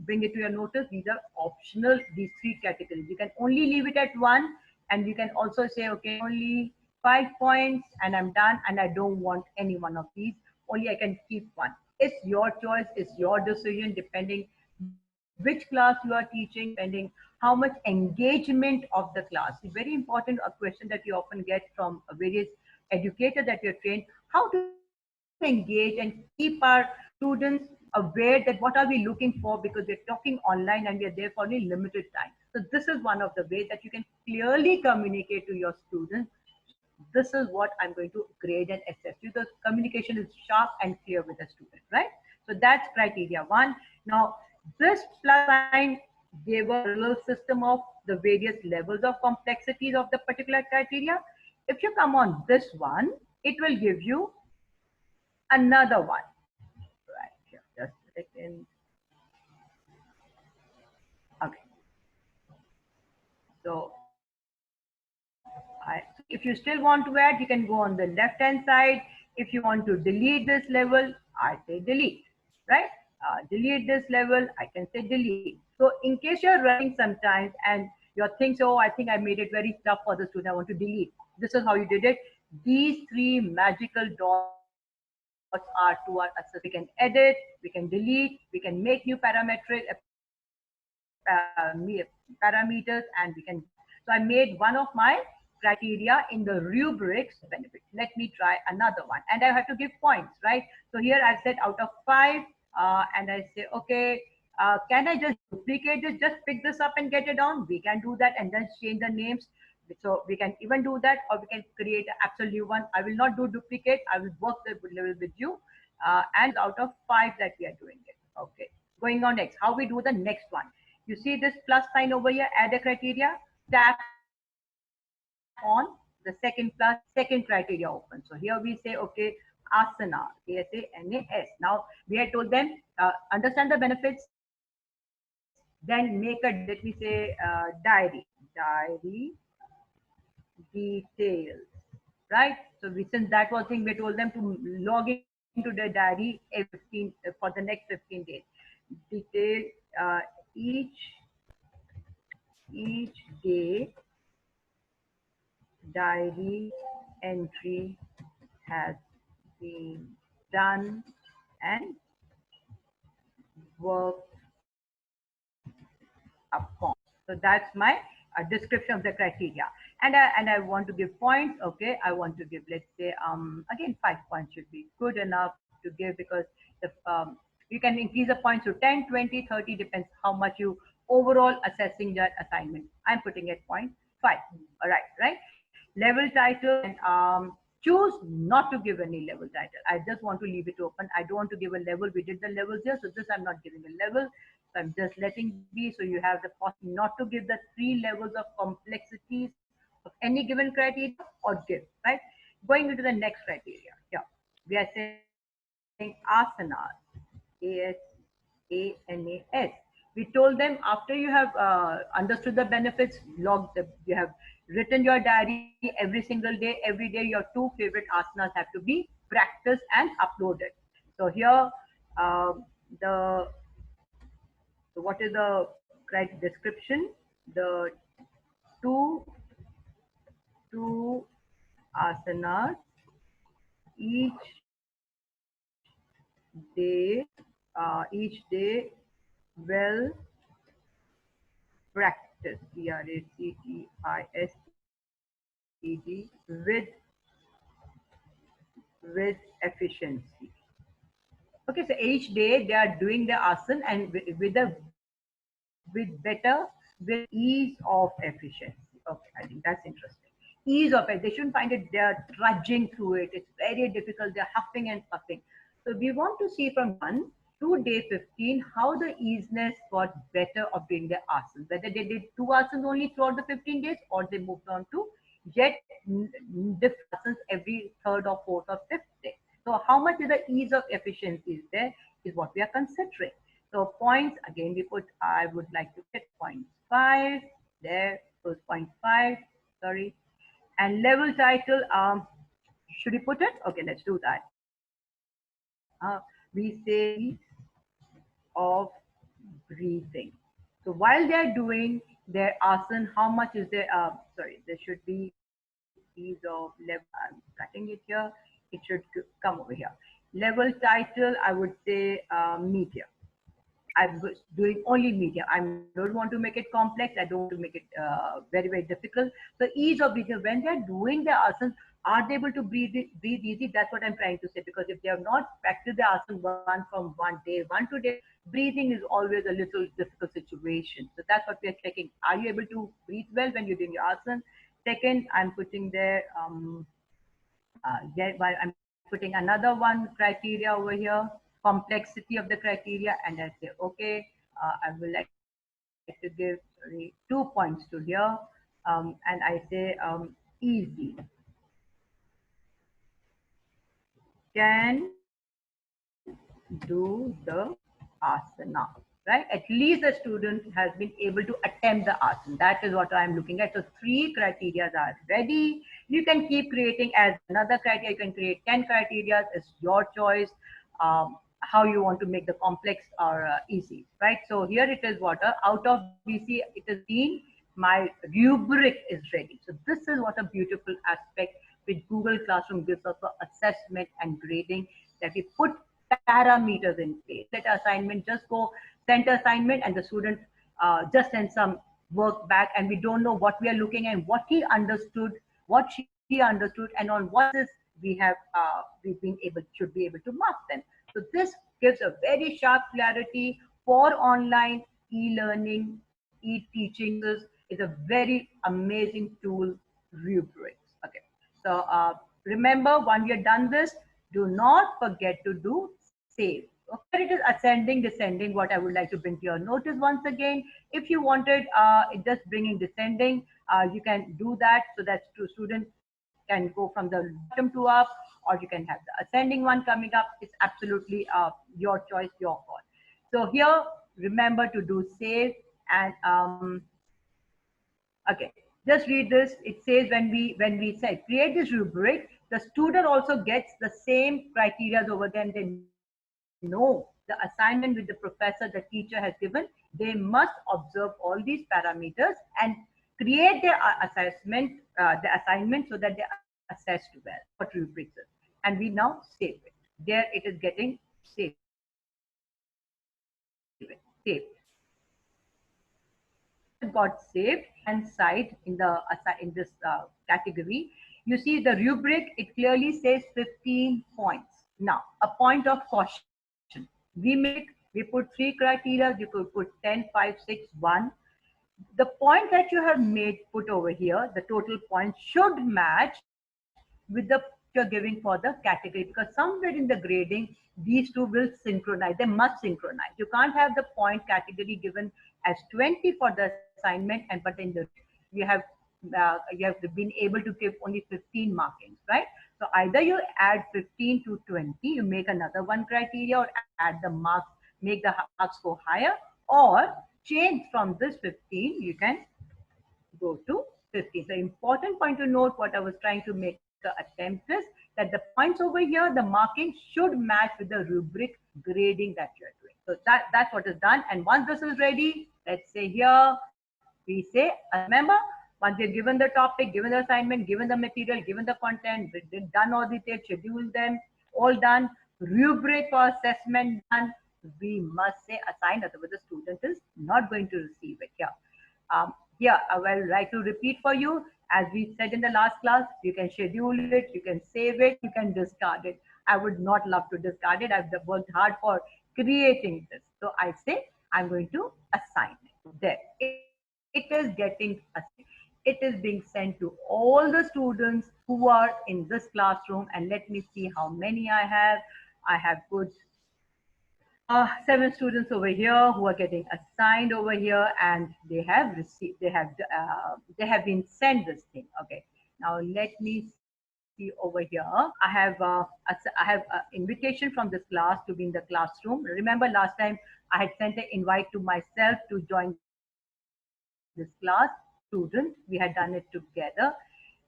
bring it to your notice. These are optional, these 3 categories. You can only leave it at 1, and you can also say, okay, only 5 points and I'm done, and I don't want any one of these. Only I can keep 1. It's your choice, it's your decision, depending which class you are teaching, depending how much engagement of the class. It's very important, a question that you often get from various educators that you're trained, how to engage and keep our students aware that what are we looking for, because we're talking online and we are there for only limited time. So this is one of the ways that you can clearly communicate to your students, this is what I'm going to grade and assess you. The communication is sharp and clear with the student, right? So that's criteria 1. Now, this plus sign gave a little system of the various levels of complexities of the particular criteria. If you come on this one, it will give you another one. Right here, just a second. Okay. So if you still want to add, you can go on the left hand side. If you want to delete this level, I say delete, right? Delete this level, I can say delete. So in case you're running sometimes and you're thinking, oh, I think I made it very tough for the student, I want to delete. This is how you did it. These 3 magical dots are to our assist. We can edit, we can delete, we can make new parameters, and we can. So I made one of my criteria in the rubrics benefit. Let me try another one, and I have to give points, right? So here I've said out of 5, and I say, okay, can I just duplicate this, just pick this up and get it on? We can do that and then change the names. So we can even do that, or we can create an absolute one. I will not do duplicate. I will work the level with you, and out of 5 that we are doing it. Okay, going on next. How we do the next one? You see this plus sign over here, add a criteria, tap on the second criteria open. So here we say, okay, asana, ASANAS. Now we had told them, understand the benefits, then make a, let me say, diary details, right? So since that was thing, we told them to log into their diary every 15, for the next 15 days. Detail each day diary entry has been done and worked upon. So that's my description of the criteria. And I want to give points. Okay, I want to give, let's say, again, 5 points should be good enough to give, because the you can increase the points to 10, 20, 30, depends how much you overall assessing your assignment. I'm putting it 0.5. All right. Level title, and choose not to give any level title. I just want to leave it open. I don't want to give a level. We did the levels here, so this I'm not giving a level. So I'm just letting be, so you have the possibility not to give the 3 levels of complexities of any given criteria, or give, right? Going into the next criteria. Yeah, we are saying asanas, ASANAS. We told them, after you have understood the benefits, you have written your diary every single day, every day your 2 favorite asanas have to be practiced and uploaded. So here, the so what is the correct description? The two asanas each day, well practice, PRACTISED, with efficiency. Okay, so each day they are doing the asana and with ease of efficiency. Okay, I think that's interesting. Ease of it. They shouldn't find it they're trudging through it. It's very difficult. They're huffing and puffing. So we want to see from one, to day 15, how the easiness got better of doing their asanas, whether they did 2 asanas only throughout the 15 days or they moved on to yet different asanas every third or fourth or fifth day. So how much is the ease of efficiency is there is what we are considering. So points, again, we put, I would like to put 0.5, there goes 0.5, sorry. And level title, should we put it? Okay, let's do that. We say of breathing. So while they're doing their asana, how much is there? Sorry, there should be ease of level. I'm cutting it here. It should come over here. Level title, I would say media. I was doing only media. I don't want to make it complex. I don't want to make it very, very difficult. So ease of breathing, when they're doing their asanas, are they able to breathe easy? That's what I'm trying to say. Because if they have not practiced the asana one from one day, one to day, breathing is always a little difficult situation. So that's what we are checking. Are you able to breathe well when you're doing your asana? Second, I'm putting there, I'm putting another one criteria over here, complexity of the criteria, and I say, okay, I will like to give 2 points to here, and I say easy. Can do the asana, right? At least the student has been able to attempt the asana. That is what I'm looking at. So 3 criteria are ready. You can keep creating as another criteria. You can create 10 criteria. It's your choice. How you want to make the complex or easy, right? So here it is water. Out of BC, it is seen. My rubric is ready. So this is what a beautiful aspect which Google Classroom gives us for assessment and grading, that we put parameters in place. Let assignment just go send assignment and the student just send some work back, and we don't know what we are looking at, what he understood, what she understood, and on what this we have we've been able should be able to mark them. So this gives a very sharp clarity for online e-learning, e-teaching. This is a very amazing tool, rubrics. Okay, so remember, when you're done this, do not forget to do save. Okay, it is ascending, descending, what I would like to bring to your notice once again. If you wanted just bringing descending, you can do that so that students can go from the bottom to up, or you can have the ascending one coming up. It's absolutely your choice, your call. So here, remember to do save and okay, just read this. It says when we say create this rubric, the student also gets the same criteria over there. They know the assignment with the professor, the teacher has given. They must observe all these parameters and create their assessment, the assignment, so that they assessed well what rubrics is. And we now save it. There it is getting saved. Saved. Got saved and side in this category. You see the rubric, it clearly says 15 points. Now, a point of caution. We put 3 criteria. You could put 10, 5, 6, 1. The point that you have put over here, the total points should match with the you're giving for the category, because somewhere in the grading, these two will synchronize. They must synchronize. You can't have the point category given as 20 for the assignment, and but in the you have been able to give only 15 markings, right? So either you add 15 to 20, you make another one criteria, or add the marks, make the marks go higher, or change from this 15, you can go to 50. So important point to note, what I was trying to make the attempt is that the points over here, the marking should match with the rubric grading that you're doing. So that's what is done. And once this is ready, let's say here, we say, remember, once you've given the topic, given the assignment, given the material, given the content, done all the things, scheduled them, all done, rubric for assessment done, we must say assign, otherwise the student is not going to receive it here. Here, I will like to repeat for you. As we said in the last class, you can schedule it, you can save it, you can discard it. I would not love to discard it. I've worked hard for creating this. So I say, I'm going to assign it. There. It is getting assigned. It is being sent to all the students who are in this classroom. And let me see how many I have. I have put 7 students over here who are getting assigned over here, and they have received, they have been sent this thing. Okay, now let me see over here. I have a invitation from this class to be in the classroom. Remember last time I had sent an invite to myself to join this class. Student, we had done it together.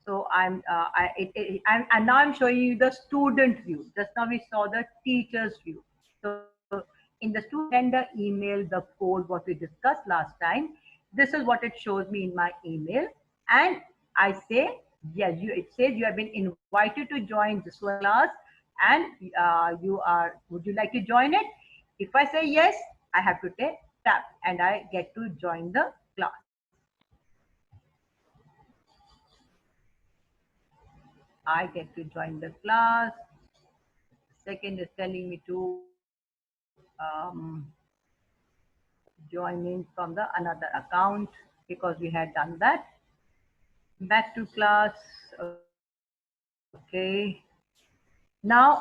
So and now I'm showing you the student view. Just now we saw the teacher's view. So in the student, send the email, the code, what we discussed last time. This is what it shows me in my email. And I say, yes, it says you have been invited to join this one class, and would you like to join it? If I say yes, I have to tap and I get to join the class. I get to join the class. Second is telling me to join in from the another account because we had done that. Back to class. Okay. Now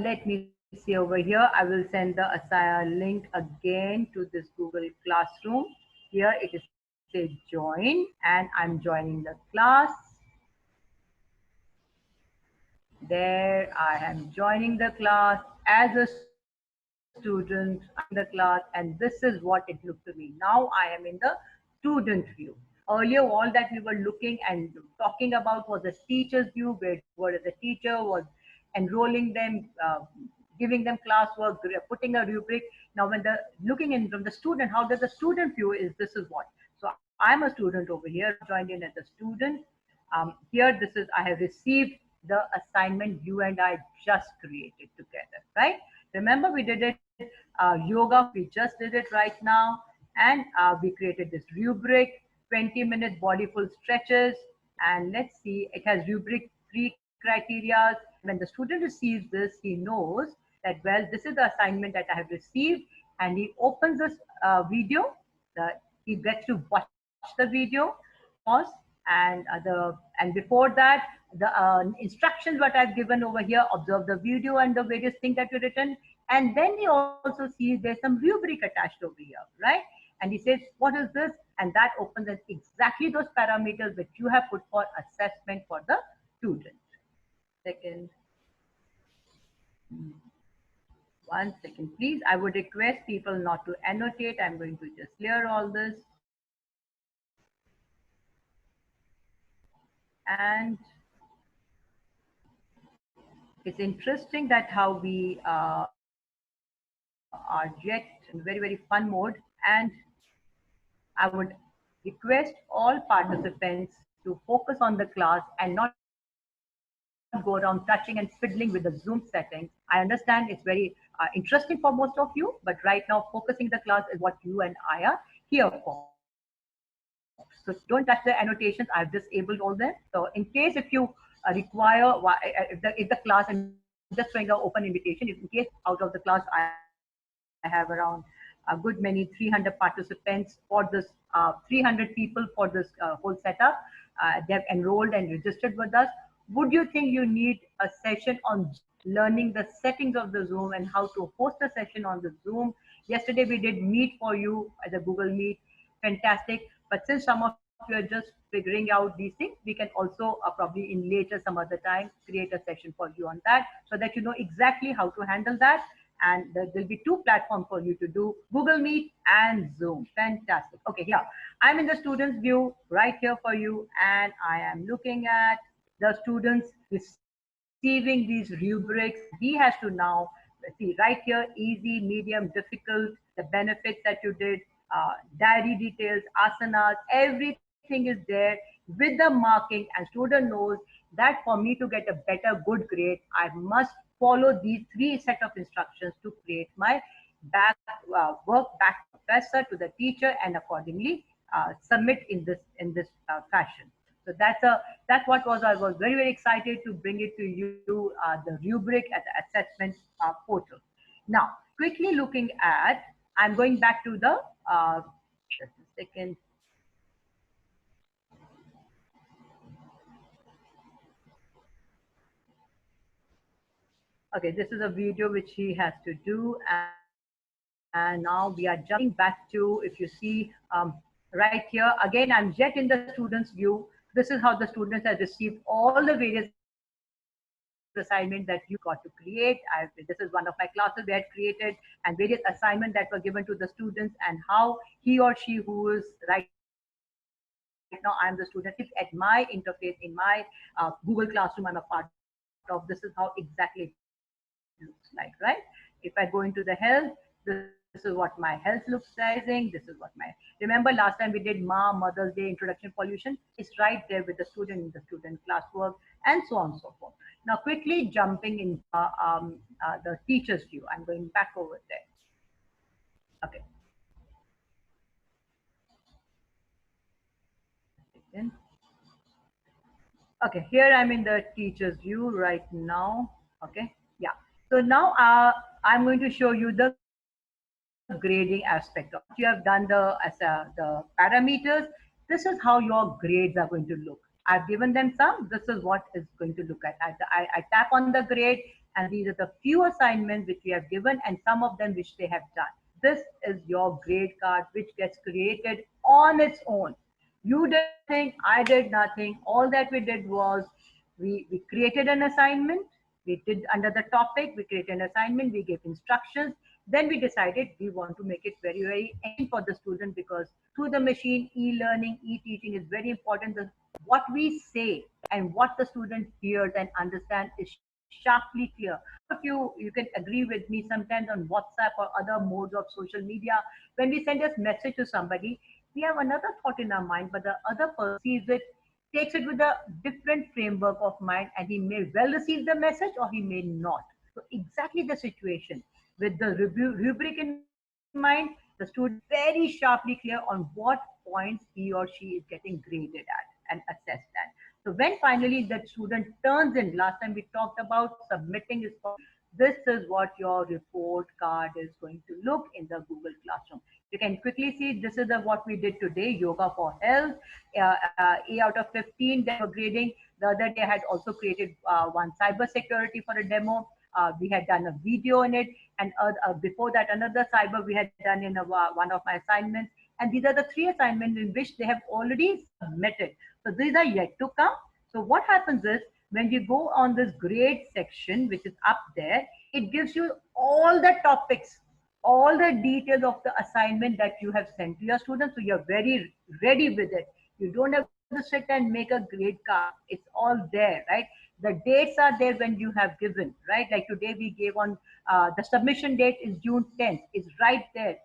let me see over here. I will send the link again to this Google Classroom. Here it is say join, and I'm joining the class. There I am joining the class as a student. I'm in the class, and this is what it looked to me. Now I am in the student view. Earlier, all that we were looking and talking about was the teacher's view, where the teacher was enrolling them, giving them classwork, putting a rubric. Now, when the looking in from the student, how does the student view is? This is what. So I'm a student over here, joined in as a student. Here, this is I have received the assignment you and I just created together, right? Remember, we did it yoga. We just did it right now, and we created this rubric, 20-minute body full stretches, and let's see, it has rubric 3 criteria. When the student receives this, he knows that, well, this is the assignment that I have received, and he opens this video. He gets to watch the video, pause, and before that, the instructions what I've given over here, observe the video and the various things that you've written, and then he also sees there's some rubric attached over here, right? And he says, what is this? And that opens exactly those parameters that you have put for assessment for the student. Second. 1 second, please. I would request people not to annotate. I'm going to just clear all this. And it's interesting that how we are yet in very, very fun mode. And I would request all participants to focus on the class and not go around touching and fiddling with the Zoom settings. I understand it's very interesting for most of you, but right now focusing the class is what you and I are here for. So don't touch the annotations. I've disabled all them. So in case if you require, if the class, I'm just throwing an open invitation, if in case out of the class I have around a good many 300 participants for this, 300 people for this whole setup. They have enrolled and registered with us. Would you think you need a session on learning the settings of the Zoom and how to host a session on the Zoom? Yesterday we did Meet for you as a Google Meet. Fantastic. But since some of you are just figuring out these things, we can also probably in later some other time create a session for you on that, so that you know exactly how to handle that. And there'll be 2 platforms for you to do, Google Meet and Zoom. Fantastic. Okay, here I'm in the students view right here for you, and I am looking at the students receiving these rubrics, and he has to now see right here, easy, medium, difficult, the benefits that you did, diary details, asanas, everything is there with the marking, and student knows that for me to get a better good grade, I must follow these 3 set of instructions to create my back work back to the professor, to the teacher, and accordingly submit in this fashion. So that's what was I was very excited to bring it to you, the rubric at the assessment portal. Now, quickly looking at, I'm going back to the just a second. Okay, this is a video which he has to do, and And now we are jumping back to, if you see right here, again, I'm yet in the student's view. This is how the students have received all the various assignments that you got to create. This is one of my classes we had created, and various assignments that were given to the students, and how he or she who is right now, I'm the student, if at my interface, in my Google Classroom I'm a part of, this is how exactly it looks like, right? If I go into the health, this is what my health looks like. This is what my remember last time we did Mother's Day introduction pollution. It's right there with the student in the student classwork and so on and so forth. Now quickly jumping into the teacher's view. I'm going back over there. Okay. Again. Okay, here I'm in the teacher's view right now. Okay, yeah. So now I'm going to show you the grading aspect of it. Once you have done the parameters, this is how your grades are going to look. I've given them some. This is what is going to look at. I tap on the grade, and these are the few assignments which we have given, and some of them which they have done. This is your grade card, which gets created on its own. You did nothing, I did nothing. All that we did was we created an assignment, we did under the topic, we created an assignment, we gave instructions. Then we decided we want to make it very, very easy for the student, because through the machine, e-learning, e-teaching is very important. What we say and what the student hears and understands is sharply clear. If you can agree with me, sometimes on WhatsApp or other modes of social media, when we send a message to somebody, we have another thought in our mind, but the other person sees it, takes it with a different framework of mind, and he may well receive the message or he may not. So exactly the situation with the rubric in mind, the student very sharply clear on what points he or she is getting graded at and assessed at. So when finally that student turns in, last time we talked about submitting his copy, this is what your report card is going to look in the Google Classroom. You can quickly see this is what we did today, yoga for health, A out of 15 that were grading. The other day I had also created one cyber security for a demo. We had done a video in it, and before that another cyber we had done in one of my assignments. And these are the three assignments in which they have already submitted. So these are yet to come. So what happens is, when you go on this grade section, which is up there, it gives you all the topics, all the details of the assignment that you have sent to your students. So you're very ready with it. You don't have to sit and make a grade card. It's all there, right? The dates are there when you have given, right? Like today we gave on the submission date is June 10th. It's right there.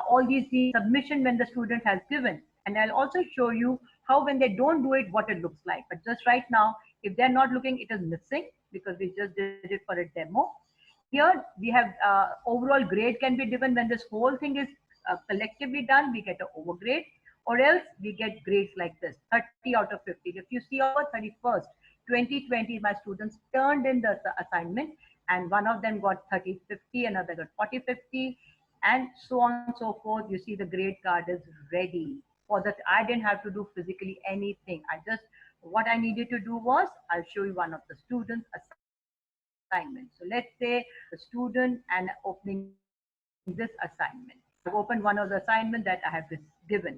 All these the submission when the student has given. And I'll also show you how when they don't do it, what it looks like. But just right now, if they're not looking, it is missing because we just did it for a demo. Here we have overall grade can be given when this whole thing is collectively done, we get an overgrade, or else we get grades like this, 30 out of 50. If you see over 31st, 2020, my students turned in the assignment, and one of them got 30-50, another got 40-50, and so on and so forth. You see the grade card is ready. For that, I didn't have to do physically anything. What I needed to do was, I'll show you one of the students' assignments. So let's say the student and opening this assignment. I've opened one of the assignments that I have given.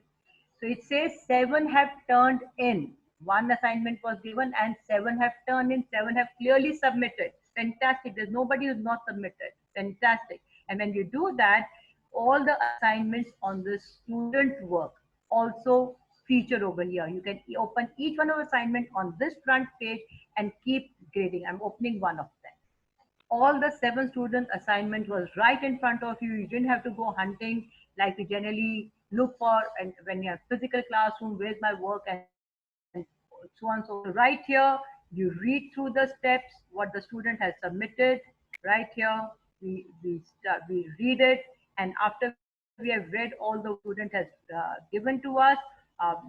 So it says 7 have turned in. One assignment was given and 7 have turned in, 7 have clearly submitted. Fantastic. There's nobody who's not submitted. Fantastic. And when you do that, all the assignments on the student work also feature over here. You can open each one of the assignment on this front page and keep grading. I'm opening one of them. All the 7 student assignment was right in front of you. You didn't have to go hunting like we generally look for, and when you have physical classroom, where's my work, and so on. So right here, you read through the steps what the student has submitted. Right here, we read it, and after we have read all the student has given to us,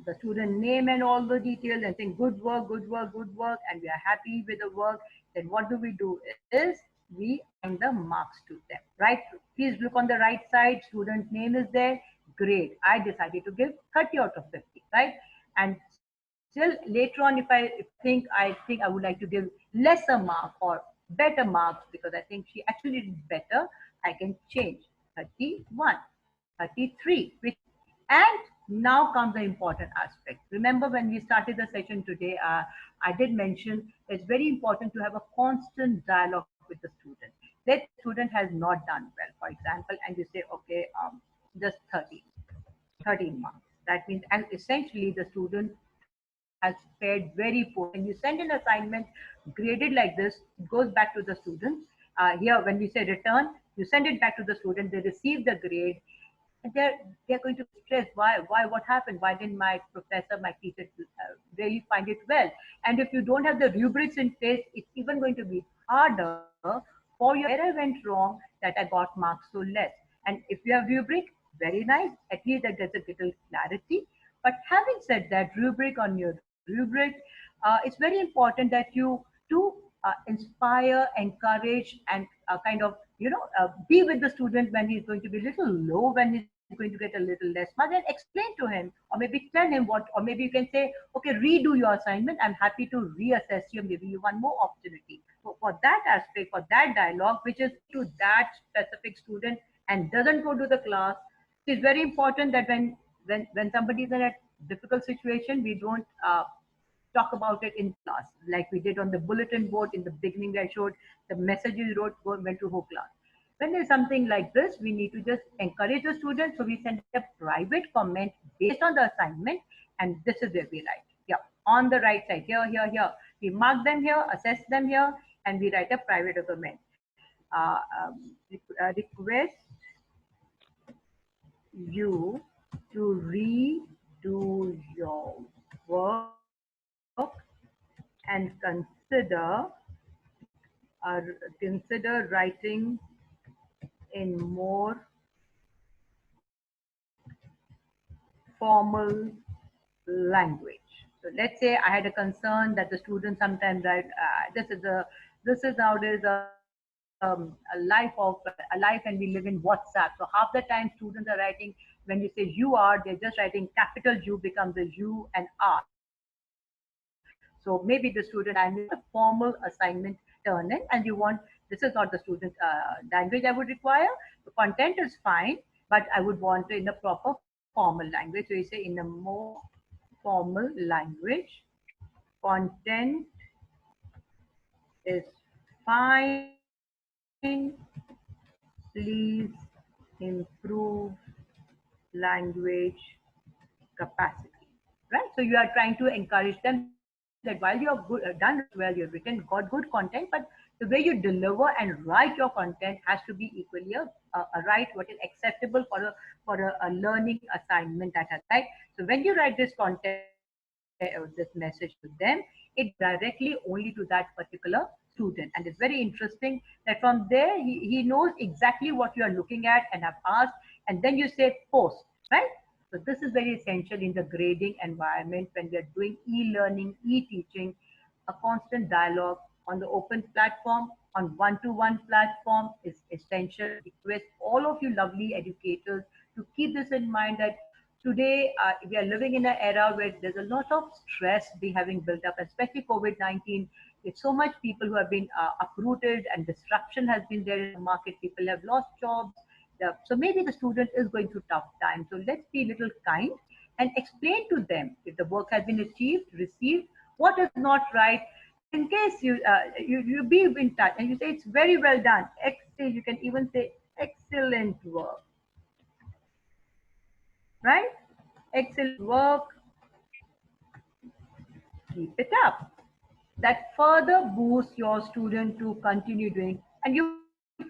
the student name and all the details, and saying good work, good work, good work, and we are happy with the work, then what do is we assign the marks to them, right? Please look on the right side, student name is there, grade. I decided to give 30 out of 50, right? And still later on, if I think I would like to give lesser mark or better marks because I think she actually did better, I can change. 31, 33, and now comes the important aspect. Remember when we started the session today, I did mention it's very important to have a constant dialogue with the student. Let's say the student has not done well, for example, and you say, okay, just 13 marks. That means, and essentially the student has fared very poor. When you send an assignment graded like this, it goes back to the student. Here, when we say return, you send it back to the student. They receive the grade, and they're going to be stressed. Why? What happened? Why didn't my professor, my teacher, really find it well? And if you don't have the rubrics in place, it's even going to be harder for your where I went wrong that I got marks so less. And if you have rubric, very nice. At least that there's a little clarity. But having said that, rubric on your rubric, it's very important that you do inspire, encourage, and kind of be with the student when he's going to be a little low, when he's going to get a little less mark, and explain to him, or maybe tell him what, or maybe you can say, okay, redo your assignment. I'm happy to reassess you and give you one more opportunity. So for that aspect, for that dialogue, which is to that specific student and doesn't go to the class, it's very important that when somebody is in a difficult situation, we don't talk about it in class like we did on the bulletin board in the beginning. I showed the message you wrote went to whole class. When there's something like this, we need to just encourage the students. So we send a private comment based on the assignment, and this is where we write. Yeah, on the right side, here. We mark them here, assess them here, and we write a private comment. Request you to redo your work and consider writing in more formal language. So let's say I had a concern that the students sometimes write, this is nowadays a life and we live in WhatsApp. So half the time students are writing, when you say you are, they're just writing capital U becomes a U and R. So maybe the student, and it's a formal assignment turn in, and you want, this is not the student language I would require. The content is fine, but I would want it in a proper formal language. So you say in a more formal language, content is fine, please improve language capacity. Right? So you are trying to encourage them that while you have done well, you've written, got good content, but the way you deliver and write your content has to be equally a right, what is acceptable for a learning assignment that has, right? So when you write this content or this message to them, it goes directly only to that particular student. And it's very interesting that from there he knows exactly what you are looking at and have asked, and then you say post, right? So this is very essential in the grading environment when we are doing e-learning, e-teaching, a constant dialogue on the open platform, on one-to-one platform is essential. Request all of you lovely educators to keep this in mind that today we are living in an era where there's a lot of stress being having built up, especially COVID-19. There's so much people who have been uprooted and disruption has been there in the market. People have lost jobs. So maybe the student is going through tough times. So let's be a little kind and explain to them if the work has been achieved, received, what is not right. In case you be in touch and you say it's very well done, excellent, you can even say excellent work, right? Excellent work, keep it up. That further boosts your student to continue doing, and you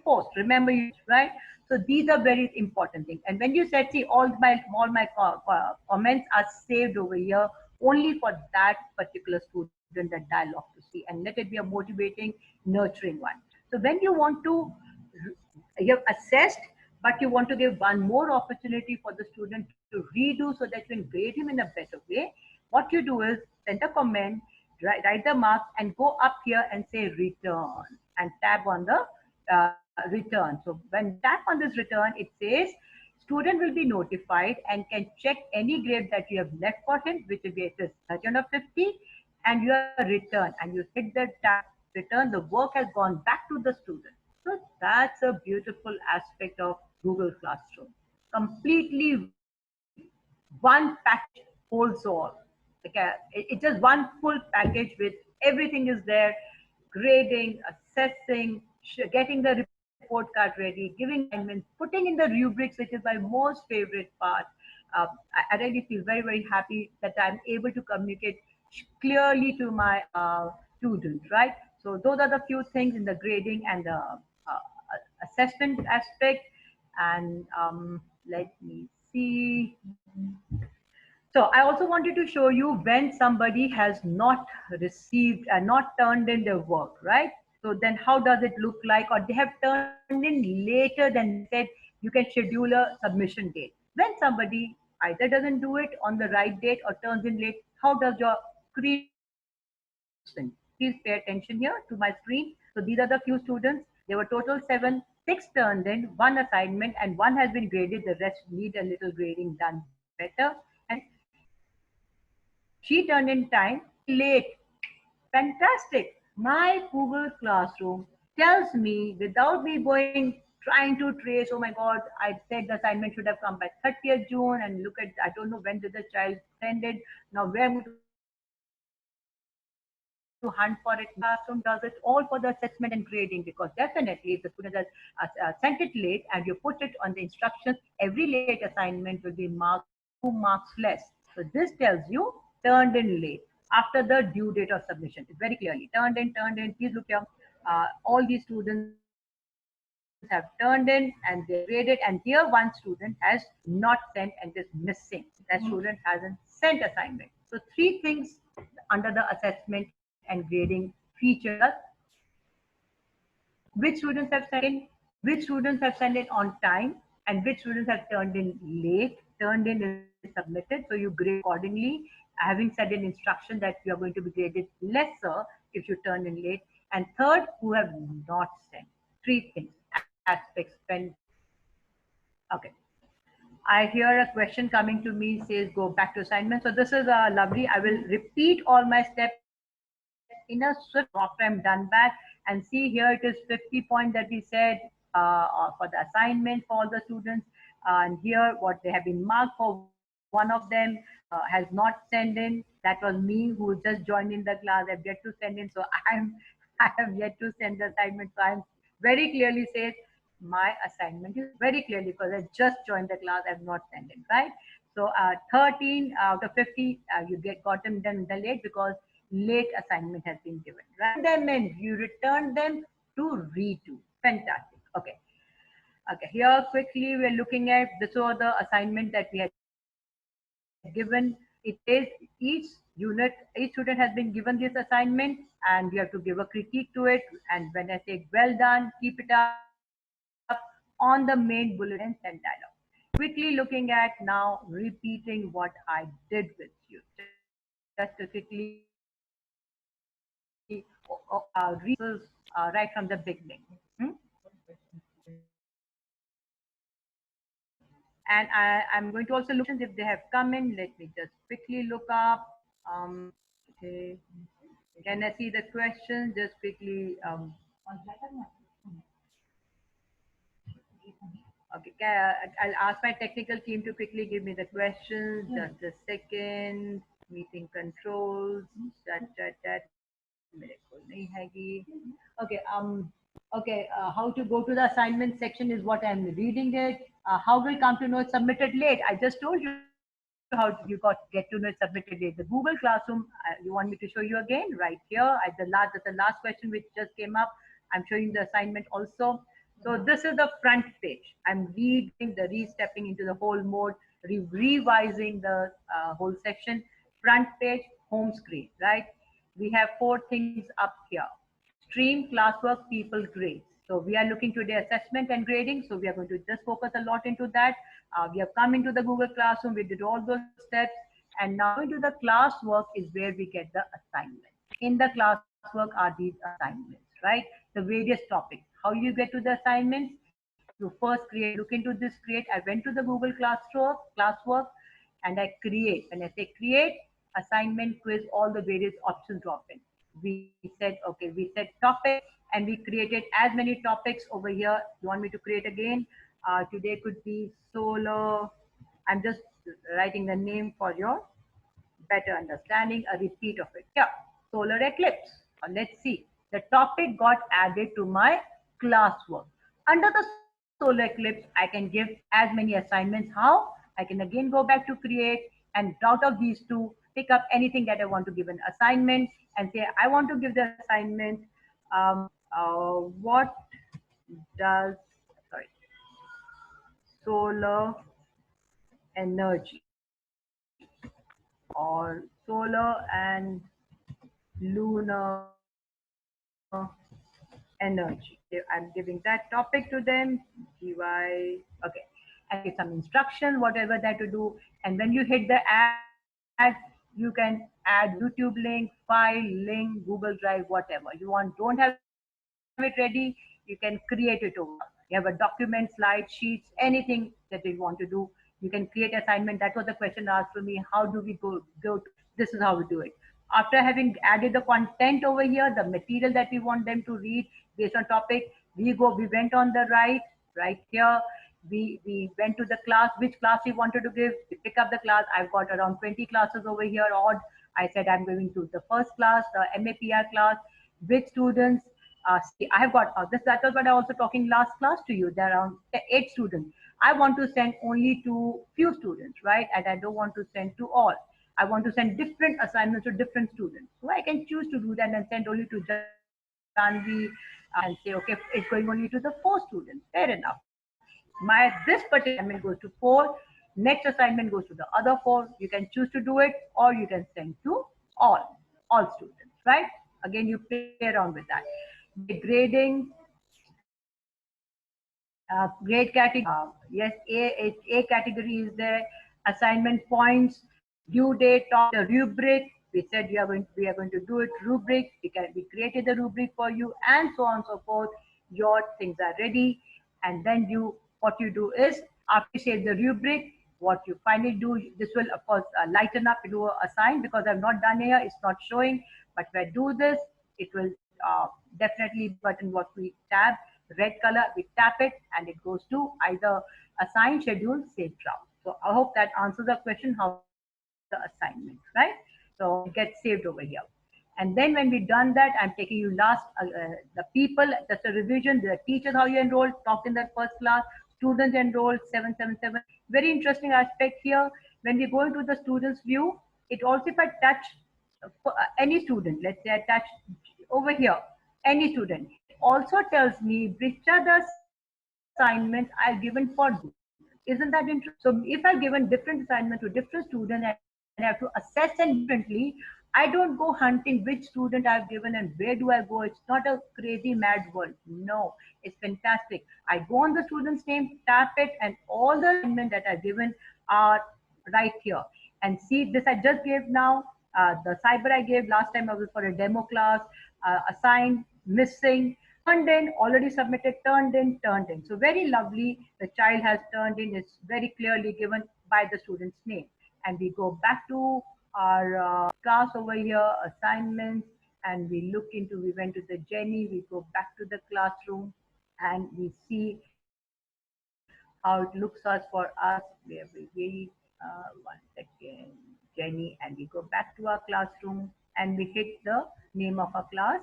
post, remember you, right? So these are very important things. And when you said, see, all my comments are saved over here only for that particular student, that dialogue to see, and let it be a motivating, nurturing one. So when you want to, you have assessed, but you want to give one more opportunity for the student to redo so that you can grade him in a better way, what you do is send a comment, write the marks, and go up here and say return, and tap on the return. So when you tap on this return, it says student will be notified and can check any grade that you have left for him, which will be it is 30 or 50, and you are return, and you hit the tap return, the work has gone back to the student. So that's a beautiful aspect of Google Classroom. Completely one package holds all. Okay, it's just one full package with everything is there, grading, assessing, getting the report card ready, giving assignments, putting in the rubrics, which is my most favorite part. I really feel very, very happy that I'm able to communicate clearly to my students, right? So those are the few things in the grading and the assessment aspect. And let me see. So I also wanted to show you when somebody has not received and not turned in their work, right? So then how does it look like? Or they have turned in later than said you can schedule a submission date. When somebody either doesn't do it on the right date or turns in late, how does your screen? Please pay attention here to my screen. So these are the few students. There were total 7, 6 turned in, 1 assignment, and 1 has been graded. The rest need a little grading done better. And she turned in time late. Fantastic. My Google Classroom tells me without me going trying to trace, oh my God, I said the assignment should have come by 30th June and look at, I don't know when did the child send it. Now where I'm going to hunt for it. Classroom does it all for the assessment and grading because definitely if the student has sent it late and you put it on the instructions, every late assignment will be marked 2 marks less. So this tells you turned in late after the due date of submission. It's very clearly turned in. Please look here. All these students have turned in and they're graded. And here one student has not sent and is missing. That student hasn't sent assignment. So 3 things under the assessment and grading features which students have sent in, which students have sent it on time, and which students have turned in late. Turned in is submitted, so you grade accordingly. Having said in instruction that you are going to be graded lesser if you turn in late. And third, who have not sent. 3 things, aspects. Okay. I hear a question coming to me says go back to assignment. So this is lovely. I will repeat all my steps in a swift after I'm done back and see here it is 50 points that we said for the assignment for all the students. And here what they have been marked for one of them has not sent in. That was me who just joined in the class. I've yet to send in. So I have yet to send the assignment. So I'm very clearly says my assignment is very clearly because I just joined the class. I've not sent it, right? So 13 out of 50, you got them done late because late assignment has been given. Right? Them in, you return them to redo. Fantastic. Okay. Okay. Here quickly we're looking at this was the assignment that we had given. It is each student has been given this assignment and we have to give a critique to it. And when I say well done, keep it up on the main bullet and send dialogue. Quickly looking at now repeating what I did with you. Just to quickly right from the beginning. And I'm going to also look if they have come in. Let me just quickly look up. Okay. Can I see the questions? Just quickly. Okay, I'll ask my technical team to quickly give me the questions. Just a second. Meeting controls. Okay. Okay. How to go to the assignment section is what I'm reading it. How will come to know it's submitted late? I just told you how you get to know it's submitted late. The Google Classroom. You want me to show you again? Right here. That's the last question which just came up. I'm showing the assignment also. So this is the front page. I'm reading the re-stepping into the whole mode, revising the whole section. Front page, home screen, right? We have 4 things up here. Stream, classwork, people, grades. So we are looking today assessment and grading. So we are going to just focus a lot into that. We have come into the Google Classroom. We did all those steps. And now into the classwork is where we get the assignment. In the classwork are these assignments, right? The various topics. How you get to the assignments? You first create, look into this create. I went to the Google classwork and I create. When I say create, assignment, quiz, all the various options drop in. We said, okay, we said topic and we created as many topics over here. You want me to create again? Today could be solar. I'm just writing the name for your better understanding, a repeat of it. Yeah, solar eclipse. Let's see. The topic got added to my classwork. Under the solar eclipse, I can give as many assignments. How? I can again go back to create and out of these two, pick up anything that I want to give an assignment and say, I want to give the assignment, what does, sorry, solar energy or solar and lunar energy. I'm giving that topic to them, GY, okay. And give some instruction, whatever that to do. And when you hit the add, you can add YouTube link, file, link, Google Drive, whatever. You want, don't have it ready, you can create it over. You have a document, slide sheets, anything that you want to do. You can create assignment. That was the question asked to me. How do we go to, this is how we do it. After having added the content over here, the material that we want them to read based on topic, we went on the right here. We went to the class, which class we wanted to give. We pick up the class. I've got around 20 classes over here odd. I said I'm going to the first class, the MAPR class, with students. See, I have got this. That was what I also talking last class to you. There are around 8 students. I want to send only to few students, right? And I don't want to send to all. I want to send different assignments to different students. So I can choose to do that and send only to Janvi and say, okay, it's going only to the 4 students. Fair enough. This particular assignment goes to 4. Next assignment goes to the other 4. You can choose to do it or you can send to all students, right? Again, you play around with that. The grading, grade category, yes, A category is there. Assignment points, due date, the rubric. We said we are going to do it. Rubric. We created the rubric for you, and so on and so forth. Your things are ready, and then what you do is after you save the rubric, what you finally do. This will of course lighten up. You assign because I've not done here. It's not showing, but when I do this, it will definitely button what we tab red color, we tap it and it goes to either assign, schedule, save draft. So I hope that answers the question how to do the assignment, right? So it gets saved over here. And then when we've done that, I'm taking you last, the people, that's a revision, the teachers, how you enrolled, talked in that first class, students enrolled, 777. Very interesting aspect here. When we go into the students view, it also if I touch any student, let's say I touch over here, any student, also tells me which are the assignments I've given for you. Isn't that interesting? So if I've given different assignments to different students and I have to assess them differently, I don't go hunting which student I've given and where do I go. It's not a crazy mad world. No, it's fantastic. I go on the student's name, tap it, and all the assignments that I've given are right here. And see, this I just gave now. The cyber I gave last time I was for a demo class, assigned, missing, turned in, already submitted, turned in, turned in. So very lovely. The child has turned in. It's very clearly given by the student's name. And we go back to our class over here, assignments, and we went to the Jenny, we go back to the classroom and we see how it looks us for us. Where we one second, Jenny, and we go back to our classroom and we hit the name of our class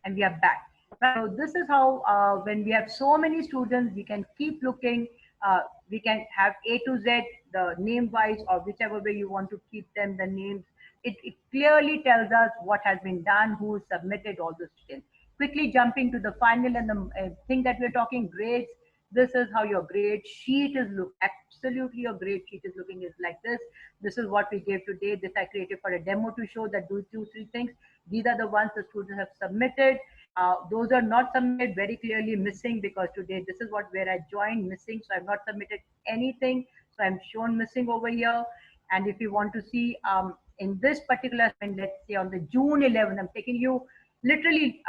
and we are back. So this is how when we have so many students, we can keep looking. We can have A to Z, the name wise, or whichever way you want to keep them, the names. It clearly tells us what has been done, who submitted all the students. Quickly jumping to the final and the thing that we're talking, grades. This is how your grade sheet is look. Absolutely, your grade sheet is looking is like this. This is what we gave today. This I created for a demo to show that do 2-3 things. These are the ones the students have submitted. Those are not submitted, very clearly missing, because today this is where I joined missing. So I've not submitted anything. So I'm shown missing over here. And if you want to see in this particular assignment, let's say on the June 11, I'm taking you literally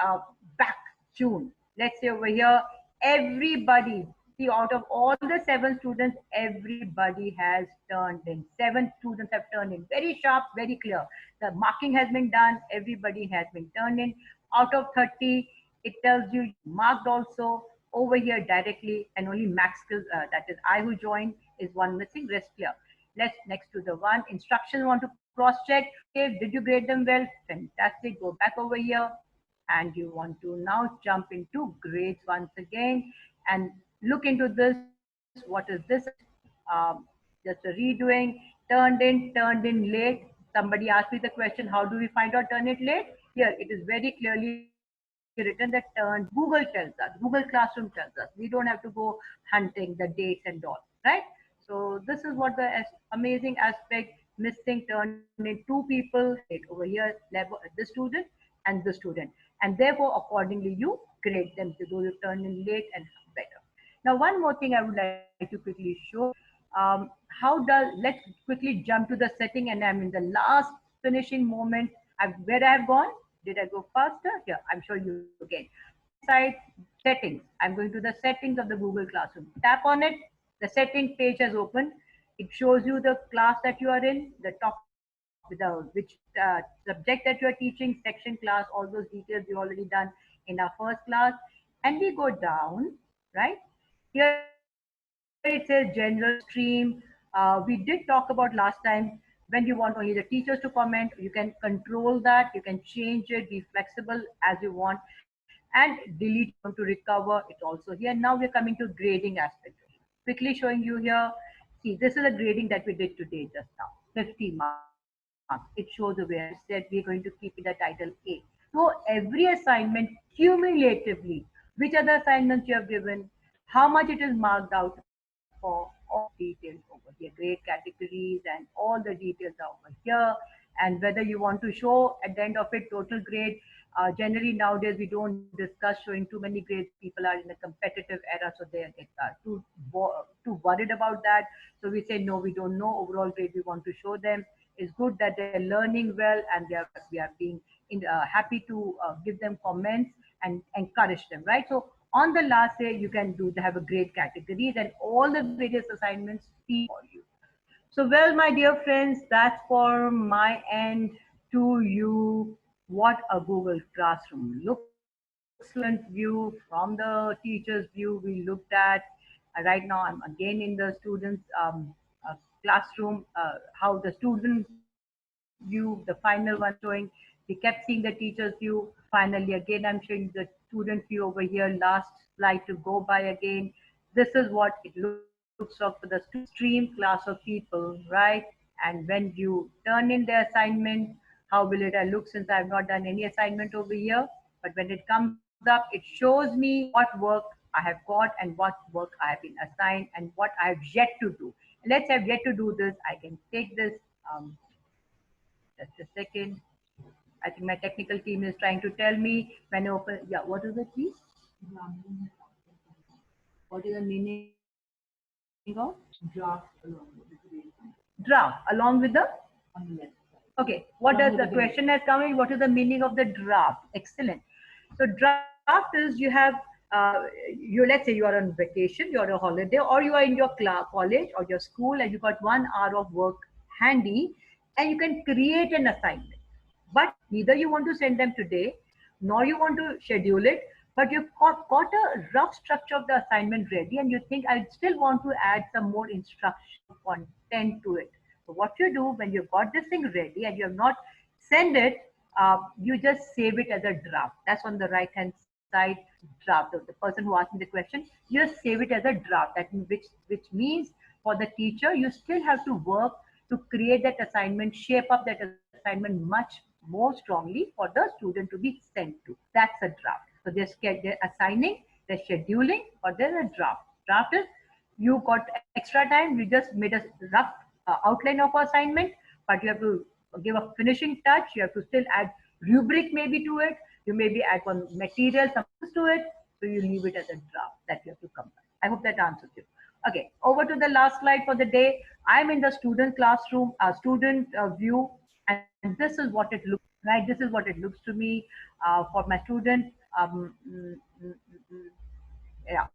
back June. Let's say over here, everybody, see, out of all the 7 students, everybody has turned in. 7 students have turned in. Very sharp, very clear. The marking has been done. Everybody has been turned in. Out of 30, it tells you marked also. over here directly, and only max skills, that is I who joined, is one missing, rest clear. Let's next to the one. Instructions want to cross check. Okay, did you grade them well? Fantastic. Go back over here. And you want to now jump into grades once again and look into this. What is this? Just a redoing. Turned in late. Somebody asked me the question, how do we find out turn it late? Here, it is very clearly written that turned. Google tells us, Google Classroom tells us. We don't have to go hunting the dates and all, right? So this is what the amazing aspect. Missing turned in two people over here, the student and the student, and therefore accordingly you grade them to those who turn in late and better. Now one more thing I would like to quickly show. How does, let's quickly jump to the setting, and I'm in the last finishing moment. Where I have gone, did I go faster? Here, I'm sure you again. Side settings. I'm going to the settings of the Google Classroom. Tap on it. The setting page has opened. It shows you the class that you are in, the top, which subject that you are teaching, section, class, all those details we already done in our first class. And we go down, right? Here it says general stream. We did talk about last time, when you want only the teachers to comment, you can control that, you can change it, be flexible as you want, and delete if you want to recover it also here. Now we're coming to grading aspect. Quickly showing you here. See, this is a grading that we did today just now. 50 marks. It shows the way I said we're going to keep it a title A. So every assignment cumulatively, which other assignments you have given, how much it is marked out for, all details over here, grade categories, and all the details are over here. And whether you want to show at the end of it total grade, generally nowadays we don't discuss showing too many grades. People are in a competitive era, so they get too worried about that. So we say no, we don't know overall grade. We want to show them. It's good that they're learning well, and we are being happy to give them comments and encourage them, right? So on the last day, you can have a grade categories and all the various assignments see for you. So, well, my dear friends, that's for my end to you what a Google Classroom looks like. View from the teacher's view we looked at. Right now, I'm again in the students' classroom, how the student view, the final one showing. We kept seeing the teacher's view. Finally, again, I'm showing the student view over here. Last slide to go by again. This is what it looks like for the stream class of people, right? And when you turn in the assignment, how will it look, since I have not done any assignment over here? But when it comes up, it shows me what work I have got and what work I have been assigned and what I have yet to do. Let's have yet to do this. I can take this, just a second. I think my technical team is trying to tell me when I open, yeah, what is it, please? What is the meaning of? Draft along with the? Okay, what does the question has come in? What is the meaning of the draft? Excellent. So draft is you have, let's say you are on vacation, you're on a holiday, or you are in your college or your school and you got 1 hour of work handy, and you can create an assignment. But neither you want to send them today, nor you want to schedule it, but you've got a rough structure of the assignment ready, and you think I still want to add some more instruction content to it. So what you do when you've got this thing ready and you have not send it, you just save it as a draft. That's on the right hand side, draft. The person who asked me the question, you just save it as a draft. That which means for the teacher, you still have to work to create that assignment, shape up that assignment much more strongly for the student to be sent to. That's a draft. So they're assigning, they're scheduling, or there's a draft. Draft is you got extra time, you just made a rough outline of assignment, but you have to give a finishing touch. You have to still add rubric maybe to it. You maybe add one material, something to it. So you leave it as a draft that you have to come back. I hope that answers you. Okay, over to the last slide for the day. I'm in the student classroom, student view, and this is what it looks right. This is what it looks to me for my student. Yeah.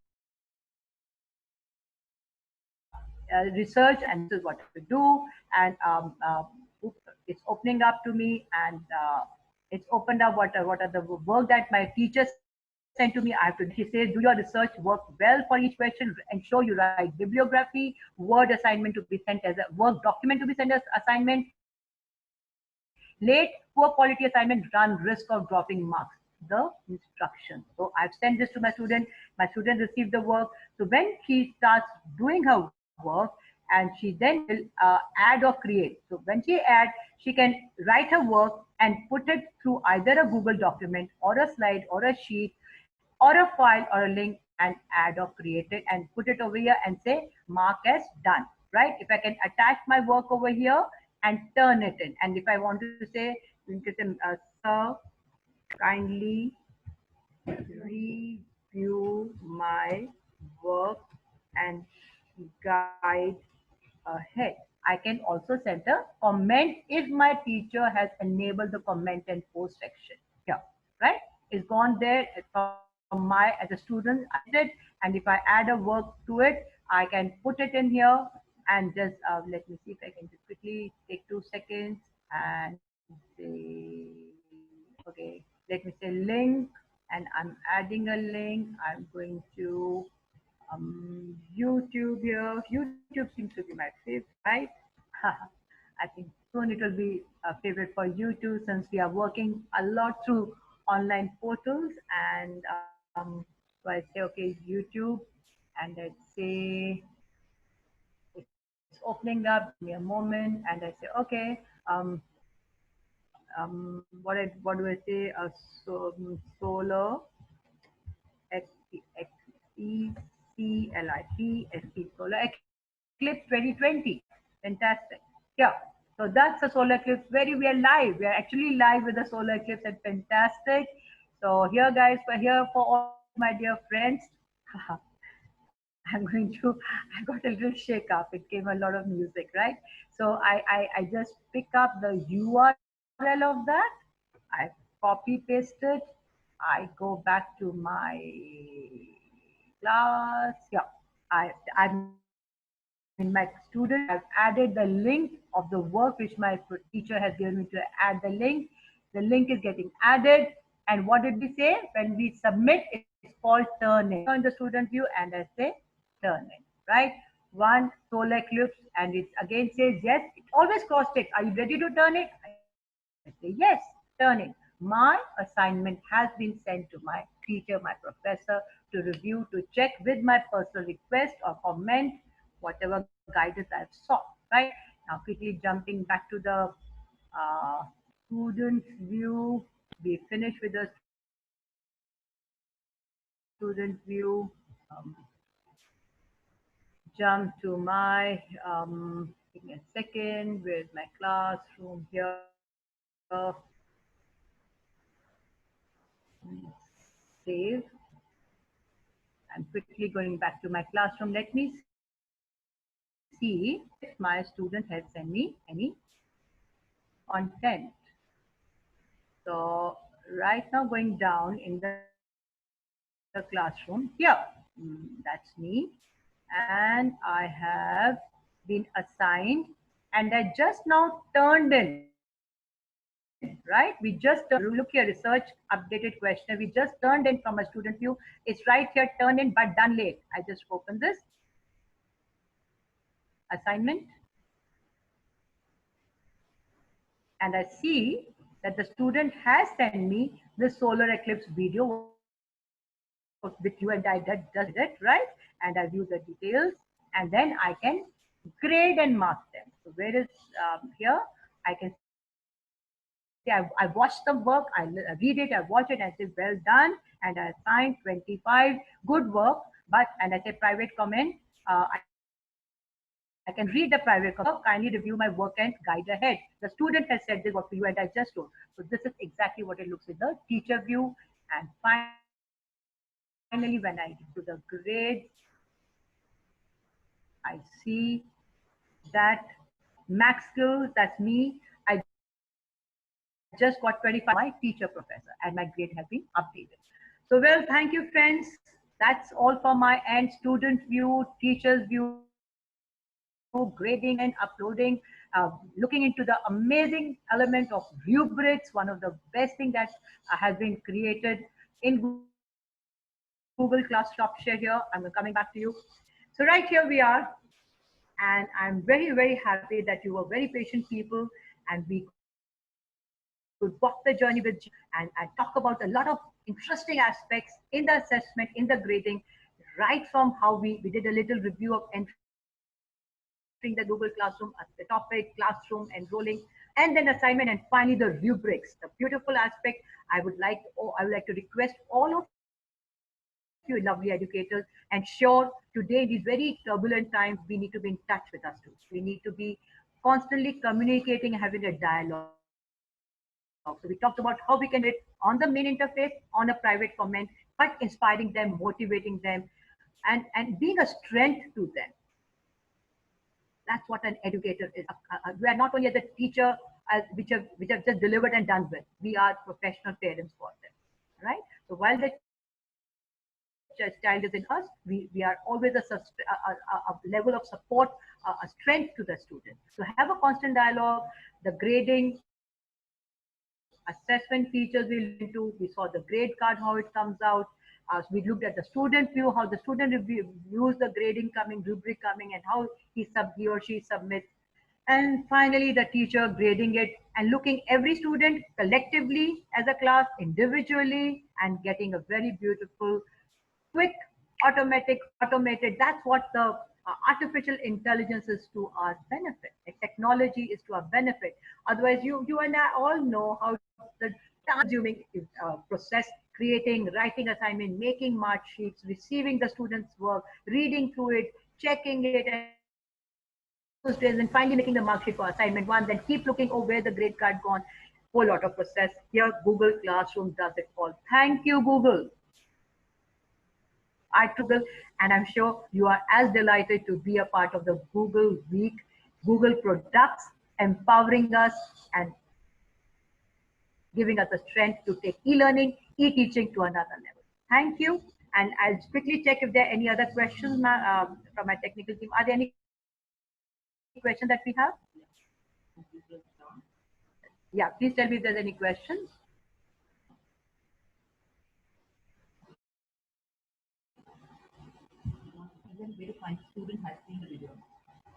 Research, and this is what to do, and it's opening up to me, and it's opened up what are the work that my teacher sent me. sent to me. I have to, she says, do your research work well for each question. Ensure you write bibliography, Word assignment to be sent as a work document to be sent as assignment. Late, poor quality assignment run risk of dropping marks. The instruction. So I've sent this to my student. My student received the work. So when she starts doing her work, and she then will add or create. So when she adds, she can write her work and put it through either a Google document or a slide or a sheet or a file or a link and add or create it and put it over here and say mark as done, right? If I can attach my work over here and turn it in, and if I want to say, sir, kindly review my work and guide ahead. I can also send a comment if my teacher has enabled the comment and post section here, right? It's gone there from my, as a student, I did, and if I add a work to it, I can put it in here and just, let me see if I can just quickly take 2 seconds and say, okay, let me say link, and I'm adding a link. I'm going to YouTube here. YouTube seems to be my favorite, right? I think soon it will be a favorite for you too, since we are working a lot through online portals. And so I say, okay, YouTube, and I say it's opening up. Give me a moment, and I say, okay, what do I say? Solar ECLIP Solar Eclipse 2020. Fantastic. Yeah. So that's a solar eclipse. We are live. We are actually live with the solar eclipse, and fantastic. So here, guys, for all my dear friends. I'm going to, I got a little shake up. It came a lot of music, right? So I just pick up the URL of that. I copy paste it. I go back to my class. Yeah, I'm in my student. I've added the link of the work which my teacher has given me to add the link. The link is getting added. And what did we say? When we submit, it's called turn in. On the student view, and I say turn in, right? One solar eclipse, and it again says yes. It always cross check. Are you ready to turn it? I say yes, turn in. My assignment has been sent to my teacher, my professor, to review, to check with my personal request or comment, whatever guidance I've sought, right? Now, quickly jumping back to the student view. We finished with the student view. Jump to my, give me a second, where's my classroom here? Save. I'm quickly going back to my classroom. Let me see if my student has sent me any content. So right now, going down in the classroom here, that's me, and I have been assigned, and I just now turned in, right? We just look here, research updated questionnaire. We just turned in from a student view. It's right here, turn in but done late. I just open this assignment, and I see that the student has sent me the solar eclipse video with you, and I does it, right? And I view the details, and then I can grade and mark them. So where is here? I can see I watched the work, I read it, I watch it, and say well done, and I assign 25, good work. But, and I say private comment, I can read the private comment. Kindly review my work and guide ahead. The student has said this work for you, and I just told. So this is exactly what it looks in the teacher view. And finally, when I get to the grades, I see that max skills, that's me. I just got 25, my teacher professor, and my grade has been updated. So, well, thank you, friends. That's all for my end. Student view, teacher's view, grading and uploading, looking into the amazing element of rubrics, one of the best things that has been created in Google Class stop share here. I'm coming back to you. So right here we are. And I'm very, very happy that you were very patient people and we could walk the journey with you and talk about a lot of interesting aspects in the assessment, in the grading, right from how we did a little review of entering the Google Classroom, the topic, classroom, enrolling, and then assignment, and finally the rubrics, the beautiful aspect. I would like to request all of you lovely educators and sure today in these very turbulent times we need to be in touch with our students. We need to be constantly communicating, having a dialogue. So we talked about how we can do it on the main interface, on a private comment, but inspiring them, motivating them, and being a strength to them. That's what an educator is. We are not only the teacher which have just delivered and done with. We are professional parents for them, right? So while the child is in us, we are always a level of support, a strength to the student. So have a constant dialogue. The grading, assessment features we looked into. We saw the grade card, how it comes out. We looked at the student view, how the student views the grading coming, rubric coming, and how he or she submits. And finally, the teacher grading it and looking every student collectively as a class, individually, and getting a very beautiful, quick, automated. That's what the artificial intelligence is to our benefit. The technology is to our benefit. Otherwise, you and I all know how the time-consuming process, creating, writing assignment, making mark sheets, receiving the students' work, reading through it, checking it, and those days, and finally making the mark sheet for assignment one, then keep looking, oh, where the grade card gone. Whole lot of process. Here, Google Classroom does it all. Thank you, Google. Google, and I'm sure you are as delighted to be a part of the Google Week, Google products, empowering us and giving us the strength to take e-learning, e-teaching to another level. Thank you. And I'll quickly check if there are any other questions from my technical team. Are there any questions that we have? Yeah, please tell me if there's any questions. Way to find student has seen the video.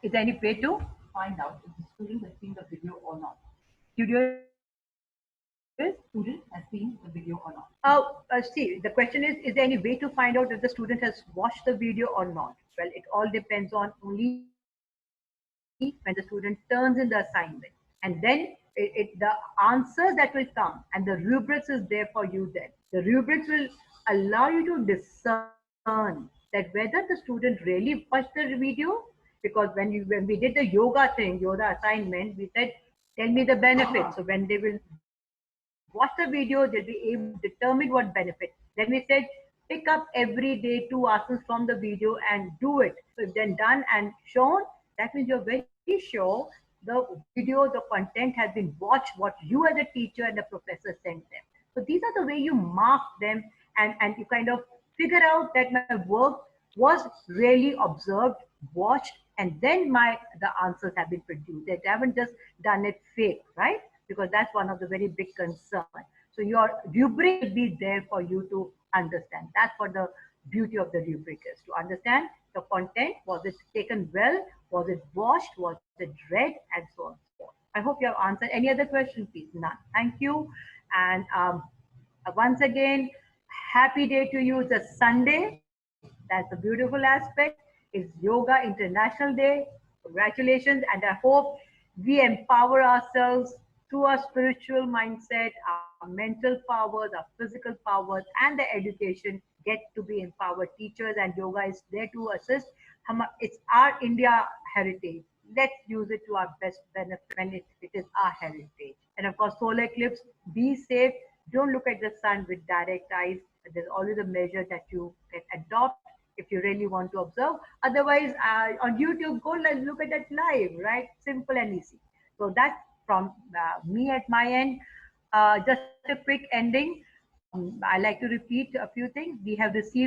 Is there any way to find out if the student has seen the video or not? Student has seen the video or not? See, the question is there any way to find out if the student has watched the video or not? Well, it all depends on only when the student turns in the assignment. And then the answers that will come and the rubrics is there for you then. The rubrics will allow you to discern that whether the student really watched the video, because when we did the yoga assignment, we said, tell me the benefits. So when they will watch the video, they'll be able to determine what benefit. Then we said, pick up every day 2 asanas from the video and do it. So if then done and shown, that means you're very sure the video, the content has been watched, what you as a teacher and the professor sent them. So these are the way you mark them and you kind of figure out that my work was really observed, watched, and then the answers have been produced. They haven't just done it fake, right? Because that's one of the very big concerns. So your rubric will be there for you to understand. That's what the beauty of the rubric is, to understand the content. Was it taken well? Was it watched? Was it read? And so on and so forth. I hope you have answered. Any other questions, please? None. Thank you. And once again, happy day to you. It's a Sunday. That's a beautiful aspect. It's Yoga International Day. Congratulations. And I hope we empower ourselves through our spiritual mindset, our mental powers, our physical powers, and the education get to be empowered teachers, and yoga is there to assist. It's our India heritage. Let's use it to our best benefit when it is our heritage. And of course, solar eclipse, be safe. Don't look at the sun with direct eyes. There's always a measure that you can adopt if you really want to observe. Otherwise, on YouTube, go look at that live, right? Simple and easy. So that's from me at my end. Just a quick ending. I like to repeat a few things. We have received